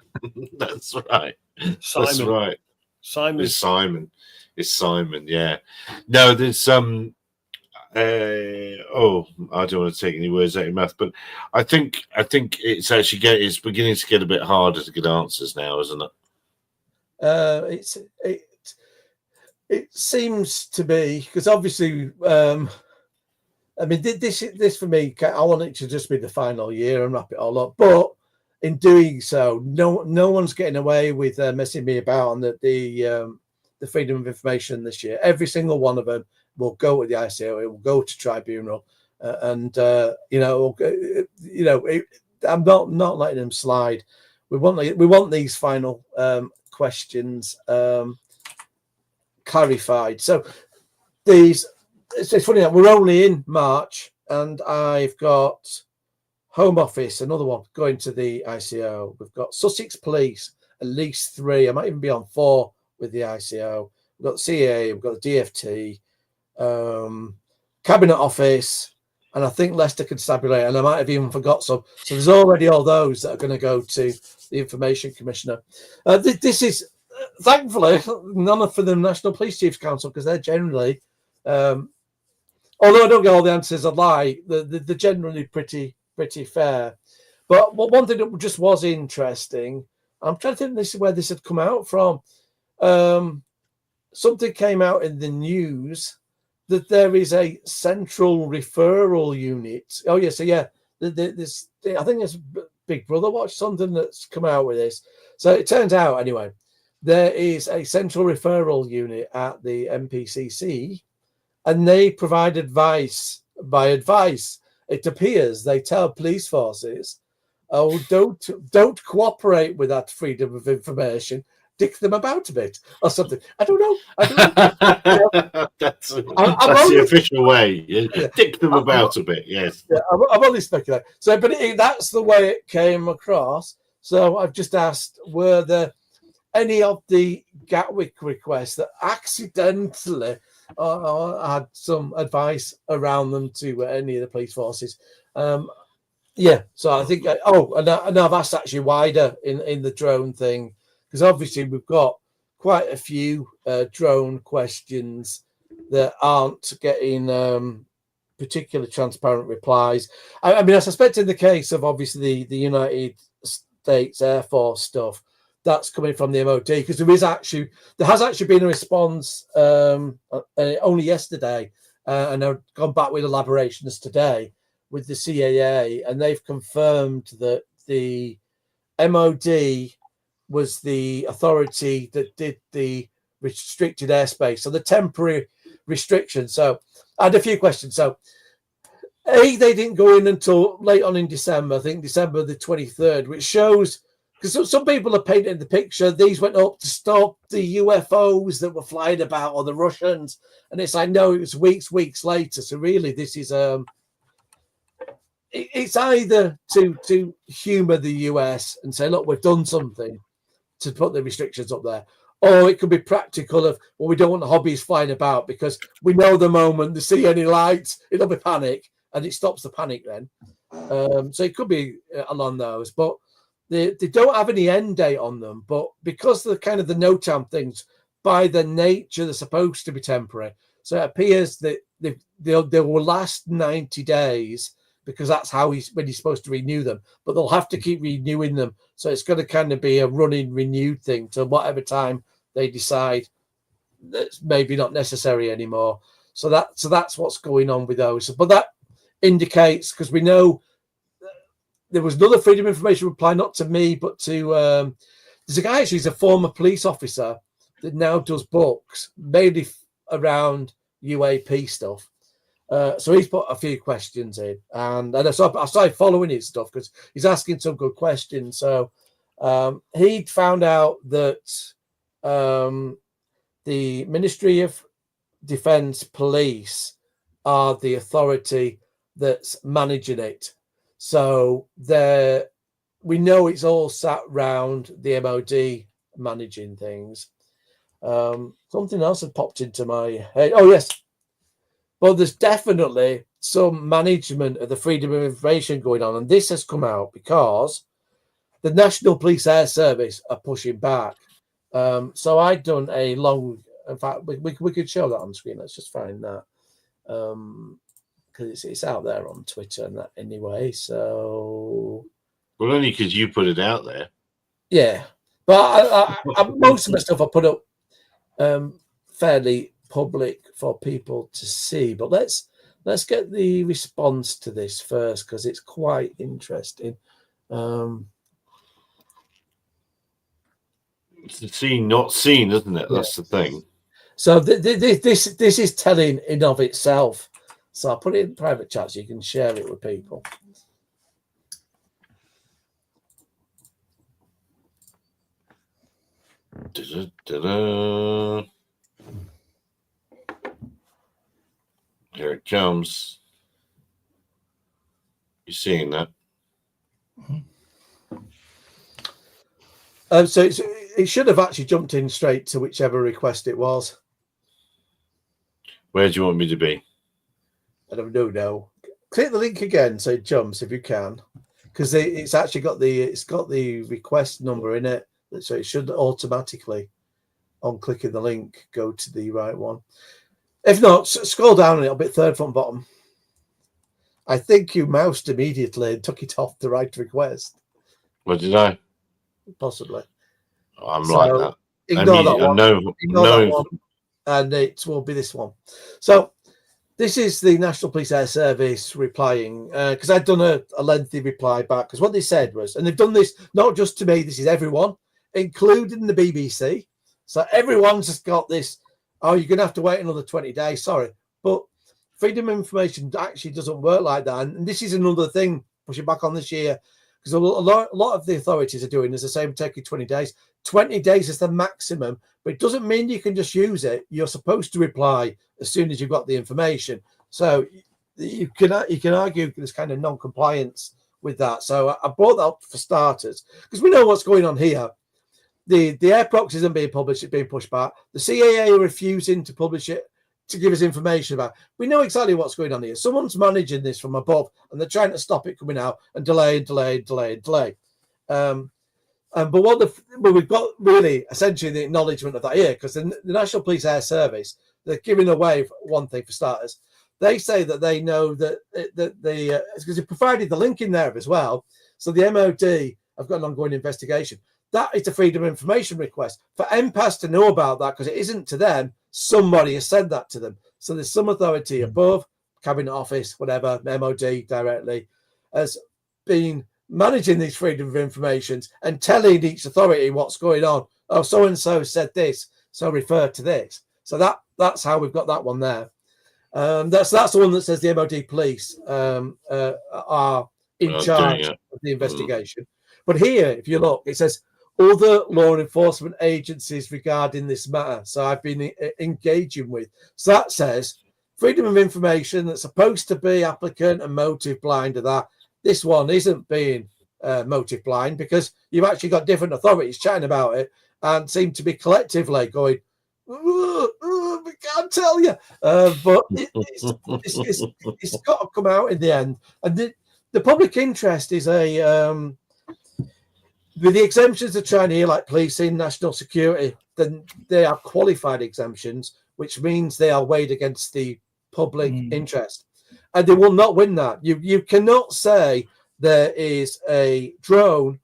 that's right. Simon. That's right. Simon. It's Simon. Yeah. No, there's I don't want to take any words out of your mouth, but I think it's actually it's beginning to get a bit harder to get answers now, isn't it? It seems to be, because obviously, I mean, this for me, I want it to just be the final year and wrap it all up. But in doing so, no one's getting away with messing me about on the freedom of information this year. Every single one of them will go to the ICO, it will go to tribunal, I'm not letting them slide. We want these final questions clarified. So it's funny that we're only in March, and I've got Home Office, another one going to the ICO. We've got Sussex Police, at least 3. I might even be on 4 with the ICO. We've got the CAA, we've got the DFT, Cabinet Office, and I think Leicester Constabulary, and I might have even forgot some. So there's already all those that are going to go to the Information Commissioner. This is, thankfully, none for the National Police Chiefs Council, because they're generally, although I don't get all the answers I like, they're generally pretty fair. But one thing that just was interesting, I'm trying to think this is where this had come out from. Something came out in the news that there is a central referral unit. Oh, yeah. So, yeah, I think it's Big Brother Watch, something that's come out with this. So it turns out, anyway, there is a central referral unit at the NPCC, and they provide advice. By advice, it appears they tell police forces, oh, don't cooperate with that freedom of information. Dick them about a bit or something. I don't know. That's the official way. Yeah. Dick them about a bit. Yes. Yeah, I'm only speculating. So, but that's the way it came across. So I've just asked, were there any of the Gatwick requests that accidentally had some advice around them to any of the police forces? Yeah. So I think. And I've asked actually wider in the drone thing. Because obviously we've got quite a few drone questions that aren't getting particular transparent replies. I mean, I suspect in the case of obviously the United States Air Force stuff, that's coming from the MOD, because there has actually been a response only yesterday, and I've gone back with elaborations today with the CAA, and they've confirmed that the MOD was the authority that did the restricted airspace, so the temporary restriction. So I had a few questions. So They didn't go in until late on in December. I think December the 23rd, which shows, because some people are painting the picture, these went up to stop the UFOs that were flying about, or the Russians, and it's like, no, it was weeks later. So really, this is it's either to humour the US and say, look, we've done something to put the restrictions up there, or it could be practical of, well, we don't want the hobbies flying about because we know the moment they see any lights, it'll be panic, and it stops the panic then. So it could be along those, but they don't have any end date on them. But because the kind of the NOTAM things, by their nature, they're supposed to be temporary. So it appears that they will last 90 days because that's how when he's supposed to renew them. But they'll have to keep renewing them. So it's going to kind of be a running renewed thing till whatever time they decide that's maybe not necessary anymore. So that's what's going on with those. But that indicates, because we know there was another Freedom of Information reply, not to me, but to there's a guy actually, he's a former police officer that now does books, mainly around UAP stuff. So he's put a few questions in, and I started following his stuff because he's asking some good questions. So he'd found out that the Ministry of Defence Police are the authority that's managing it. So we know it's all sat round the MOD managing things. Something else had popped into my head. Oh, yes. Well, there's definitely some management of the Freedom of Information going on. And this has come out because the National Police Air Service are pushing back. So I'd done a long, in fact, we could show that on screen. Let's just find that. Because it's out there on Twitter and that anyway. So, well, only because you put it out there. Yeah, but I most of the stuff I put up fairly public for people to see. But let's get the response to this first because it's quite interesting. It's the seen, not seen, isn't it? That's the thing. So this is telling in of itself. So I'll put it in private chat so you can share it with people. Da-da-da-da. Here it comes. You seeing that? So it should have actually jumped in straight to whichever request it was. Where do you want me to be? I don't know. No. Click the link again so it jumps if you can, because it's actually got the request number in it, so it should automatically, on clicking the link, go to the right one. If not, scroll down a little bit, third from bottom. I think you moused immediately and took it off the right request. What did I? Possibly. I'm like that. Ignore that one. Ignore that one, and it will be this one. So this is the National Police Air Service replying, because I'd done a lengthy reply back, because what they said was, and they've done this not just to me, this is everyone, including the BBC. So everyone's just got this, oh, you're going to have to wait another 20 days. Sorry. But freedom of information actually doesn't work like that. And this is another thing, pushing back on this year, because a lot of the authorities are doing is the same, taking 20 days. 20 days is the maximum, but it doesn't mean you can just use it. You're supposed to reply as soon as you've got the information. So you can argue there's kind of non-compliance with that. So I brought that up for starters, because we know what's going on here. The air proxy isn't being published, it's being pushed back. The CAA are refusing to publish it, to give us information about. We know exactly what's going on here. Someone's managing this from above, and they're trying to stop it coming out and delay. But we've got really essentially the acknowledgement of that here, because the National Police Air Service, they're giving away one thing for starters. They say that they know that because they provided the link in there as well. So the MOD have got an ongoing investigation. That is a freedom of information request. For MPAS to know about that, because it isn't to them, somebody has sent that to them. So there's some authority above, Cabinet Office, whatever, MOD directly, has been managing these freedom of informations and telling each authority what's going on. Oh, so-and-so said this, so refer to this. So that's how we've got that one there. That's the one that says the MOD police are in Well, charge doing it. of the investigation. But here, if you look, it says other law enforcement agencies regarding this matter. So I've been engaging with. So that says freedom of information that's supposed to be applicant and motive blind to that. This one isn't being motive blind because you've actually got different authorities chatting about it and seem to be collectively going, we can't tell you. But it's got to come out in the end. And the public interest is with the exemptions they're trying here, like policing, national security, then they are qualified exemptions, which means they are weighed against the public interest. And they will not win that. You cannot say there is a drone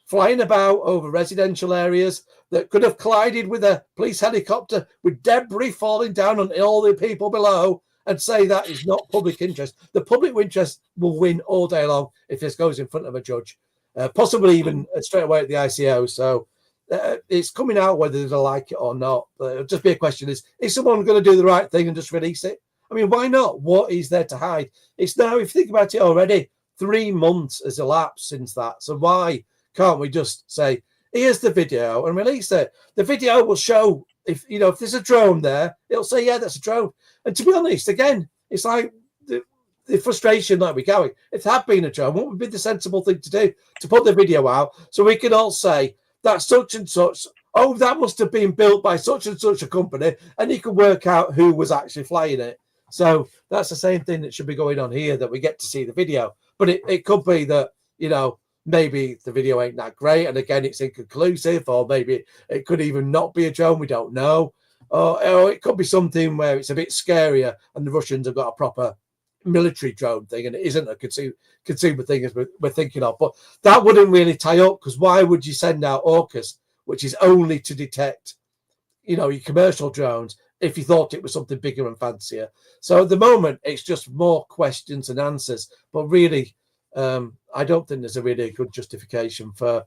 flying about over residential areas that could have collided with a police helicopter with debris falling down on all the people below and say that is not public interest. The public interest will win all day long if this goes in front of a judge, possibly even straight away at the ICO. So it's coming out whether they like it or not. It'll just be a question: is someone going to do the right thing and just release it? I mean, why not? What is there to hide? It's now, if you think about it already, 3 months has elapsed since that. So why can't we just say, here's the video and release it? The video will show if there's a drone there, it'll say, yeah, that's a drone. And to be honest, again, it's like the frustration that we're going. If there had been a drone, what would be the sensible thing to do? To put the video out so we can all say that such and such, oh, that must have been built by such and such a company, and you can work out who was actually flying it. So that's the same thing that should be going on here, that we get to see the video. But it could be that, maybe the video ain't that great, and again, it's inconclusive, or maybe it could even not be a drone. We don't know. Or it could be something where it's a bit scarier, and the Russians have got a proper military drone thing, and it isn't a consumer thing as we're thinking of. But that wouldn't really tie up, because why would you send out AUKUS, which is only to detect, your commercial drones, if you thought it was something bigger and fancier? So at the moment, it's just more questions and answers. But really, I don't think there's a really good justification for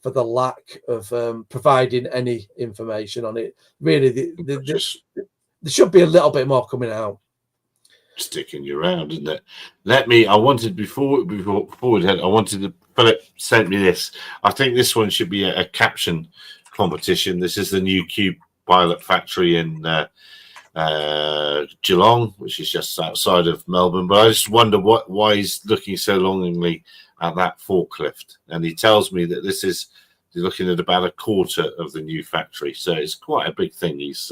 the lack of providing any information on it. Really, there should be a little bit more coming out. Sticking you around, isn't it? I wanted before we head, I wanted to, Philip sent me this. I think this one should be a caption competition. This is the new Cube Pilot factory in Geelong, which is just outside of Melbourne. But I just wonder why he's looking so longingly at that forklift. And he tells me that they're looking at about a quarter of the new factory. So it's quite a big thing. He's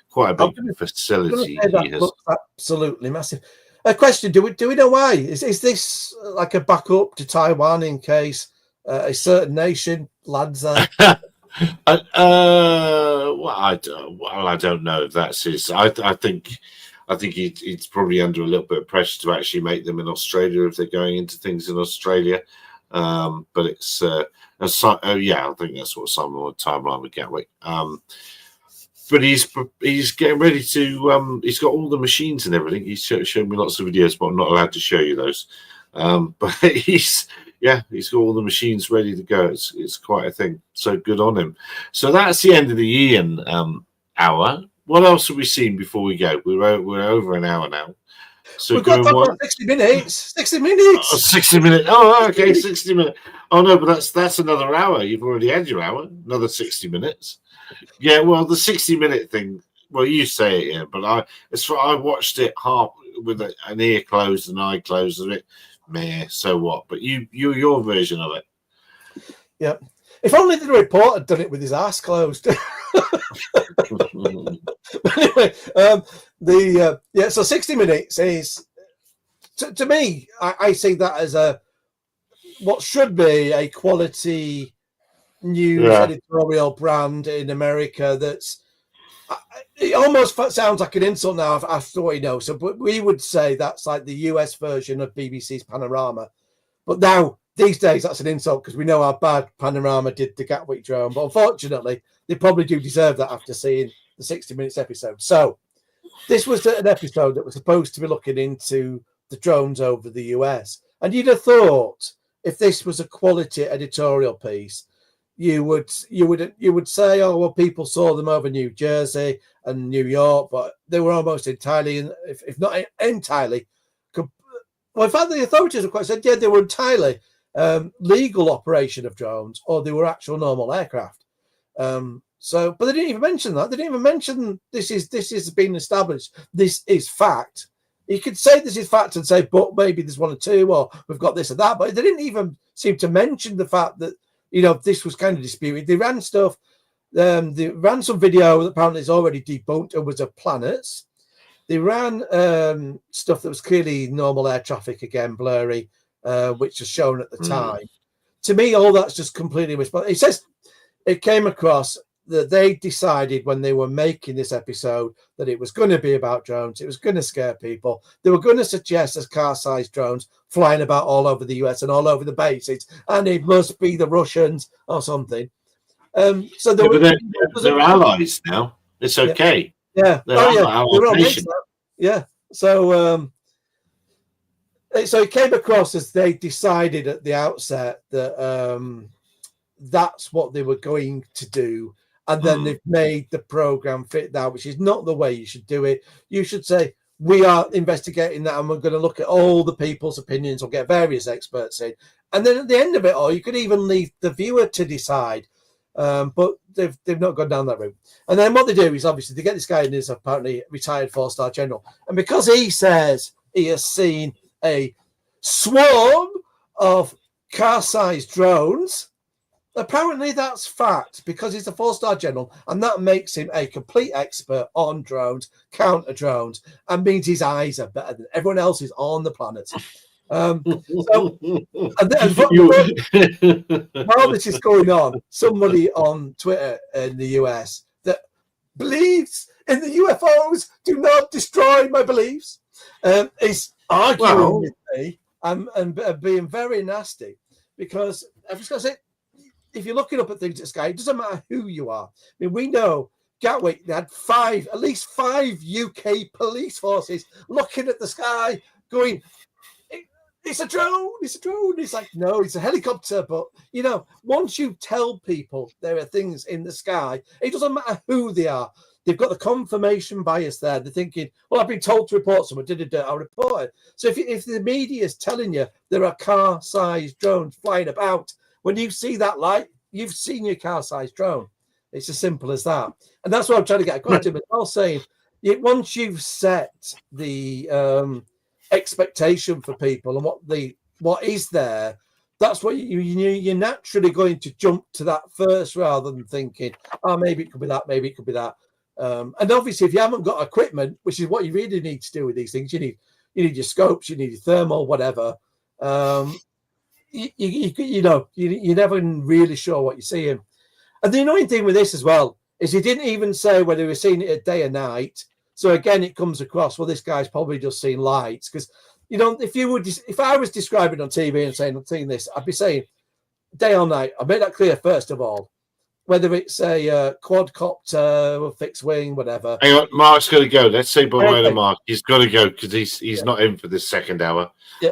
quite a big facility. That looks absolutely massive. A question: Do we know why? Is this like a backup to Taiwan in case a certain nation lands there? I don't know if that's his. I think he's probably under a little bit of pressure to actually make them in Australia if they're going into things in Australia. But it's I think that's what Simon timeline with Gatwick. But he's getting ready to. He's got all the machines and everything. He's showed me lots of videos, but I'm not allowed to show you those. But he's got all the machines ready to go. It's quite a thing. So good on him. So that's the end of the Ian hour. What else have we seen before we go? We're over an hour now. So we've got about 60 minutes. 60 minutes. Oh, 60 minutes. Oh, okay, 60 minutes. Oh no, but that's another hour. You've already had your hour. Another 60 minutes. Yeah, well, the 60-minute thing. Well, you say it, yeah, but I watched it half with an ear closed and eye closed, and it, meh. So what? But your version of it. Yeah. If only the reporter had done it with his ass closed. Anyway, so 60 minutes is, to me, I see that as what should be a quality news editorial brand in America. That's it almost sounds like an insult now after what you know. So, but we would say that's like the US version of BBC's Panorama. But now these days, that's an insult because we know how bad Panorama did the Gatwick drone. But unfortunately, they probably do deserve that after seeing the 60 Minutes episode. So this was an episode that was supposed to be looking into the drones over the US. And you'd have thought if this was a quality editorial piece, you would say, oh well, people saw them over New Jersey and New York, but they were almost entirely, if not entirely, well, in fact, the authorities have quite said, yeah, they were entirely legal operation of drones, or they were actual normal aircraft. But they didn't even mention that. They didn't even mention this is been established. This is fact. You could say this is fact and say, but maybe there's one or two, or we've got this or that. But they didn't even seem to mention the fact that, this was kind of disputed. They ran stuff. They ran some video that apparently is already debunked and was of planets. They ran stuff that was clearly normal air traffic, again, blurry, which was shown at the time. To me, all that's just completely misplaced. It says it came across that they decided when they were making this episode that it was going to be about drones. It was going to scare people. They were going to suggest as car-sized drones flying about all over the US and all over the bases, and it must be the Russians or something. So they're allies now. It's okay. Yeah. They're allies. Yeah. So it came across as they decided at the outset that that's what they were going to do. And then they've made the program fit that, which is not the way you should do it. You should say, we are investigating that and we're going to look at all the people's opinions or get various experts in. And then at the end of it all, you could even leave the viewer to decide. But they've not gone down that route. And then what they do is obviously they get this guy in, who's apparently retired 4-star general. And because he says he has seen a swarm of car-sized drones, apparently that's fact, because he's a 4-star general, and that makes him a complete expert on drones, counter drones, and means his eyes are better than everyone else's on the planet. While this is going on, somebody on Twitter in the US that believes in the UFOs, do not destroy my beliefs, is arguing with me and being very nasty, because I've just got to say, if you're looking up at things at Sky, it doesn't matter who you are. I mean, we know Gatwick, they had at least five UK police forces looking at the sky, going, it's a drone, it's a drone. It's like, no, it's a helicopter. But, once you tell people there are things in the sky, it doesn't matter who they are. They've got the confirmation bias there. They're thinking, well, I've been told to report someone, I'll report it. So if the media is telling you there are car-sized drones flying about, when you see that light, you've seen your car-sized drone. It's as simple as that. And that's what I'm trying to get across to him. I'm saying, once you've set the expectation for people and what is there, that's what you're naturally going to jump to that first, rather than thinking, oh, maybe it could be that, maybe it could be that. And obviously, if you haven't got equipment, which is what you really need to do with these things, you need your scopes, you need your thermal, whatever. You're never really sure what you're seeing. And the annoying thing with this as well is he didn't even say whether he was seeing it at day or night. So again, it comes across, well, this guy's probably just seen lights, because if I was describing on TV and saying I'm seeing this, I'd be saying day or night. I made that clear first of all, whether it's a quadcopter or fixed wing, whatever. Hang on, Mark's got to go. Let's say bye to Mark. He's got to go because he's not in for this second hour. Yeah.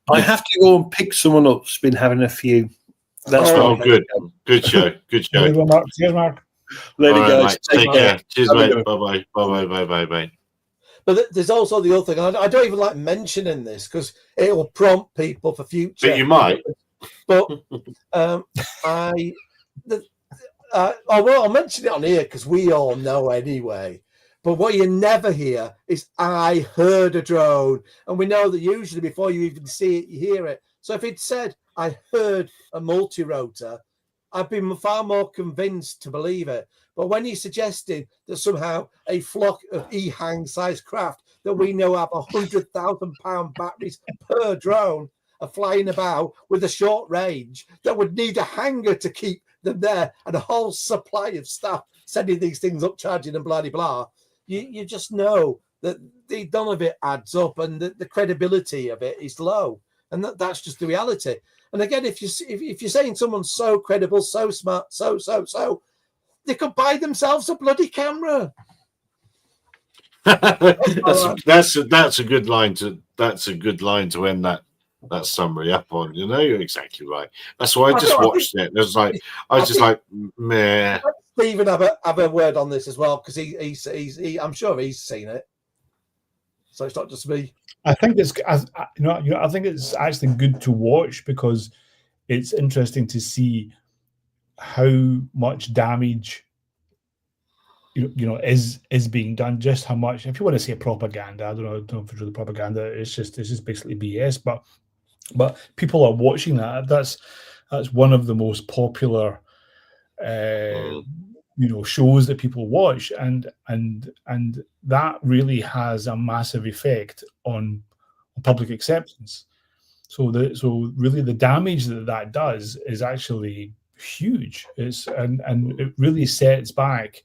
I have to go and pick someone up who's been having a few. That's good. Good show. Good show. Cheers, Mark. Let it go. Take care. Cheers, mate. Bye. Bye. But there's also the other thing. I don't even like mentioning this because it will prompt people for future. But you might. But I'll mention it on here because we all know anyway. But what you never hear is, I heard a drone. And we know that usually before you even see it, you hear it. So if it said, I heard a multi-rotor, I've been far more convinced to believe it. But when he's suggesting that somehow a flock of EHang-sized craft that we know have 100,000-pound batteries per drone are flying about with a short range that would need a hangar to keep them there and a whole supply of staff sending these things up, charging and blah, blah, blah, you just know that none of it adds up and the credibility of it is low. And that's just the reality. And again, if you're saying someone's so credible, so smart, so, they could buy themselves a bloody camera. That's a good line to end that that summary up on. You know, you're exactly right. That's why I just I watched it. It was like I was just like, meh. Let Stephen have a word on this as well, because he I'm sure he's seen it, so it's not just me. I think it's I think it's actually good to watch because it's interesting to see how much damage is being done. Just how much, if you want to say propaganda, I don't know if it's really propaganda. It's just basically BS. But people are watching that. That's one of the most popular shows that people watch, and that really has a massive effect on public acceptance. So really the damage that does is actually huge. And it really sets back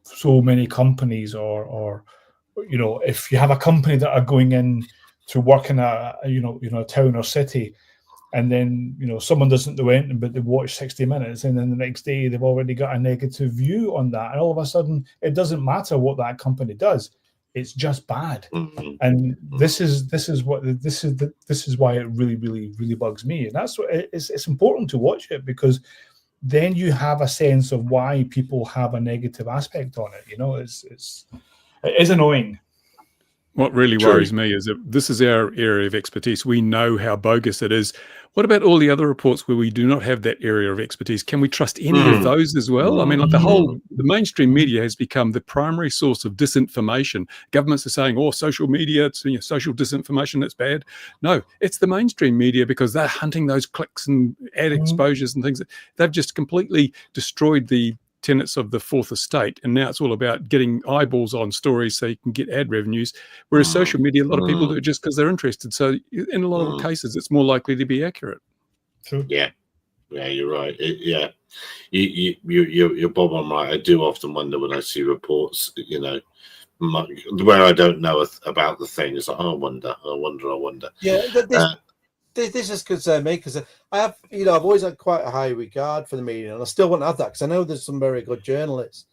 so many companies, or if you have a company that are going in to work in a town or city, and then someone doesn't do anything but they watch 60 Minutes, and then the next day they've already got a negative view on that, and all of a sudden it doesn't matter what that company does, it's just bad. And this is why it really, really, really bugs me. And that's what it's important to watch it, because then you have a sense of why people have a negative aspect on it. It is annoying. What really worries me is that this is our area of expertise. We know how bogus it is. What about all the other reports where we do not have that area of expertise? Can we trust any of those as well? I mean, like the mainstream media has become the primary source of disinformation. Governments are saying, social media, it's social disinformation, that's bad. No, it's the mainstream media, because they're hunting those clicks and ad exposures and things. They've just completely destroyed the tenets of the fourth estate, and now it's all about getting eyeballs on stories so you can get ad revenues, whereas social media, a lot of people do it just because they're interested. So in a lot of cases it's more likely to be accurate. True. Yeah, you're right. You're bob on right. I do often wonder when I see reports, where I don't know about the thing. It's like, I wonder. Yeah, this has concerned me, because I have, I've always had quite a high regard for the media, and I still want to have that, because I know there's some very good journalists.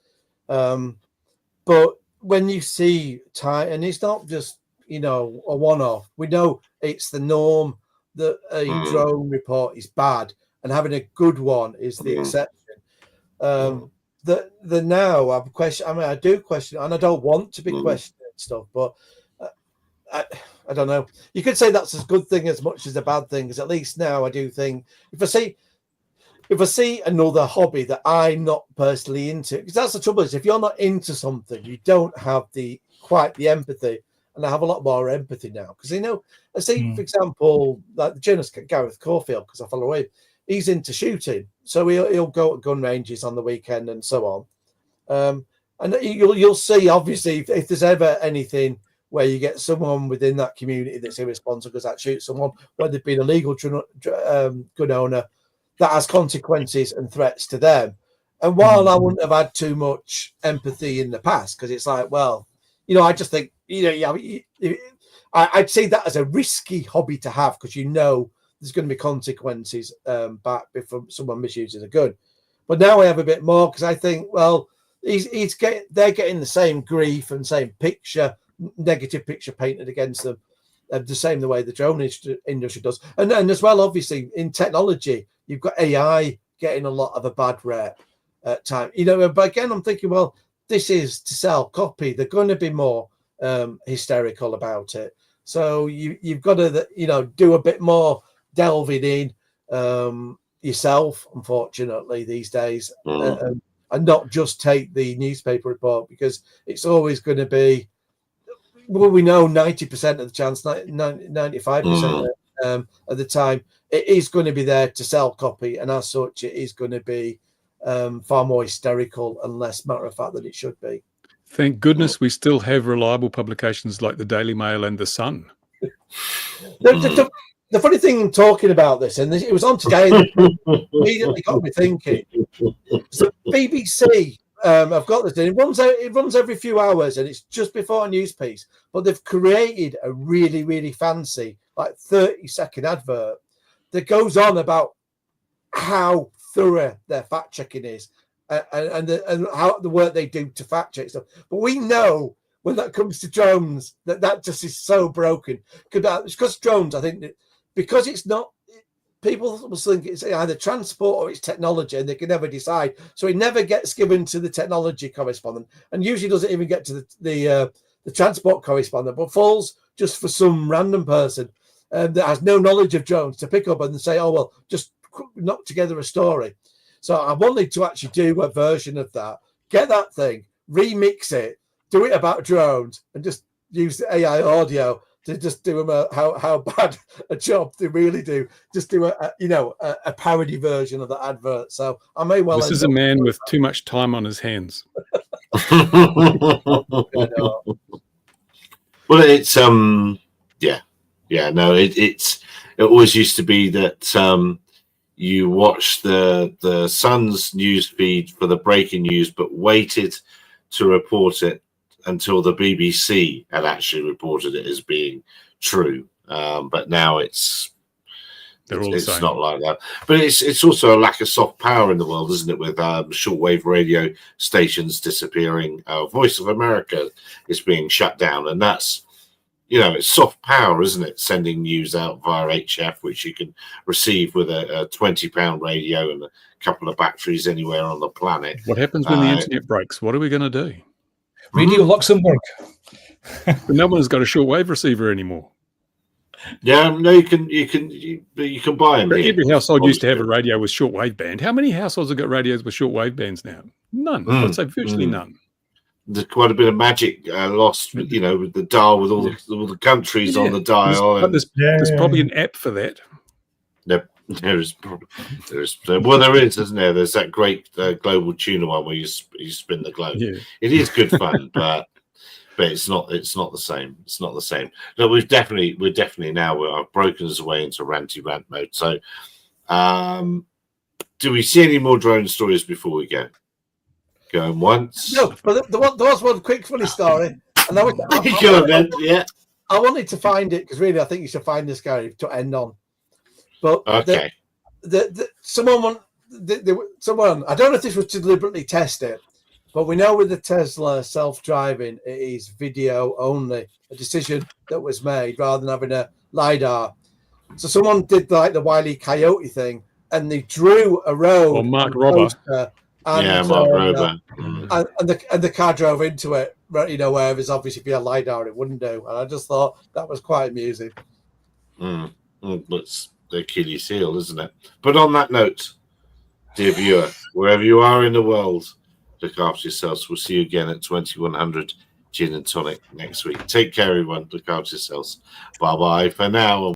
But when you see time, and it's not just, a one-off, we know it's the norm that a drone report is bad, and having a good one is the exception. The now I've questioned. I mean, I do question, and I don't want to be questioning stuff, but I don't know. You could say that's a good thing as much as a bad thing, because at least now I do think if I see another hobby that I'm not personally into, because that's the trouble, is if you're not into something, you don't have quite the empathy. And I have a lot more empathy now, because I see, for example, like the journalist Gareth Caulfield, because I follow him, he's into shooting, so he'll go to gun ranges on the weekend and so on. And you'll see, obviously, if there's ever anything where you get someone within that community that's irresponsible because that shoots someone, whether they've been a legal gun owner, that has consequences and threats to them. And while I wouldn't have had too much empathy in the past, because it's like, well, I just think, I'd see that as a risky hobby to have, because there's going to be consequences back if someone misuses a gun. But now I have a bit more, because I think, well, they're getting the same grief and same negative picture painted against them, the same the way the drone industry does. And as well, obviously, in technology, you've got AI getting a lot of a bad rep at time. But again, I'm thinking, well, this is to sell copy. They're going to be more hysterical about it. So you've got to, do a bit more delving in yourself, unfortunately, these days, and not just take the newspaper report, because it's always going to be, well, we know 90% of the chance, 95% of the time, it is going to be there to sell copy, and as such, it is going to be far more hysterical and less matter of fact than it should be. Thank goodness we still have reliable publications like the Daily Mail and the Sun. The funny thing talking about this, and it was on today, that immediately got me thinking. So BBC, I've got this. It runs every few hours, and it's just before a news piece. But they've created a really, really fancy, 30-second advert that goes on about how thorough their fact checking is, and how the work they do to fact check stuff. But we know when that comes to drones that just is so broken. Because drones, I think that because it's not. People will think it's either transport or it's technology, and they can never decide. So it never gets given to the technology correspondent, and usually doesn't even get to the transport correspondent, but falls just for some random person that has no knowledge of drones to pick up and say, "Oh well, just knock together a story." So I wanted to actually do a version of that, get that thing, remix it, do it about drones, and just use the AI audio to just do them how bad a job they really do. Just do a parody version of the advert. So I may well. This is a man with too much time on his hands. Well, it's it always used to be that you watched the Sun's news feed for the breaking news, but waited to report it until the BBC had actually reported it as being true. But now it's not like that. But it's also a lack of soft power in the world, isn't it? With shortwave radio stations disappearing, Voice of America is being shut down, and that's, it's soft power, isn't it? Sending news out via HF, which you can receive with a £20 radio and a couple of batteries anywhere on the planet. What happens when the internet breaks? What are we going to do? Radio Luxembourg. But no one's got a shortwave receiver anymore. Yeah, no, you can buy them. Every household used to have a radio with shortwave band. How many households have got radios with shortwave bands now? None. I'd say virtually none. There's quite a bit of magic lost, with the dial, with all the countries on the dial. There's probably an app for that. There is, isn't there? There's that great global tuner one where you spin the globe. Yeah. It is good fun, but it's not the same. It's not the same. No, we're definitely now I've broken us away into ranty rant mode. So, do we see any more drone stories before we go? Going once. No, but there was one quick funny story, and yeah. I wanted to find it because really I think you should find this guy to end on. But okay, someone I don't know if this was to deliberately test it, but we know with the Tesla self-driving it is video only, a decision that was made rather than having a LiDAR. So someone did like the Wile E. Coyote thing, and they drew a road. Or Mark Robber. Mark Robber. And the car drove into it, whereas obviously if you had LiDAR it wouldn't do. And I just thought that was quite amusing. That's the Achilles heel, isn't it? But on that note, dear viewer, wherever you are in the world, look after yourselves. We'll see you again at 2100 Gin and Tonic next week. Take care, everyone. Look after yourselves. Bye-bye for now.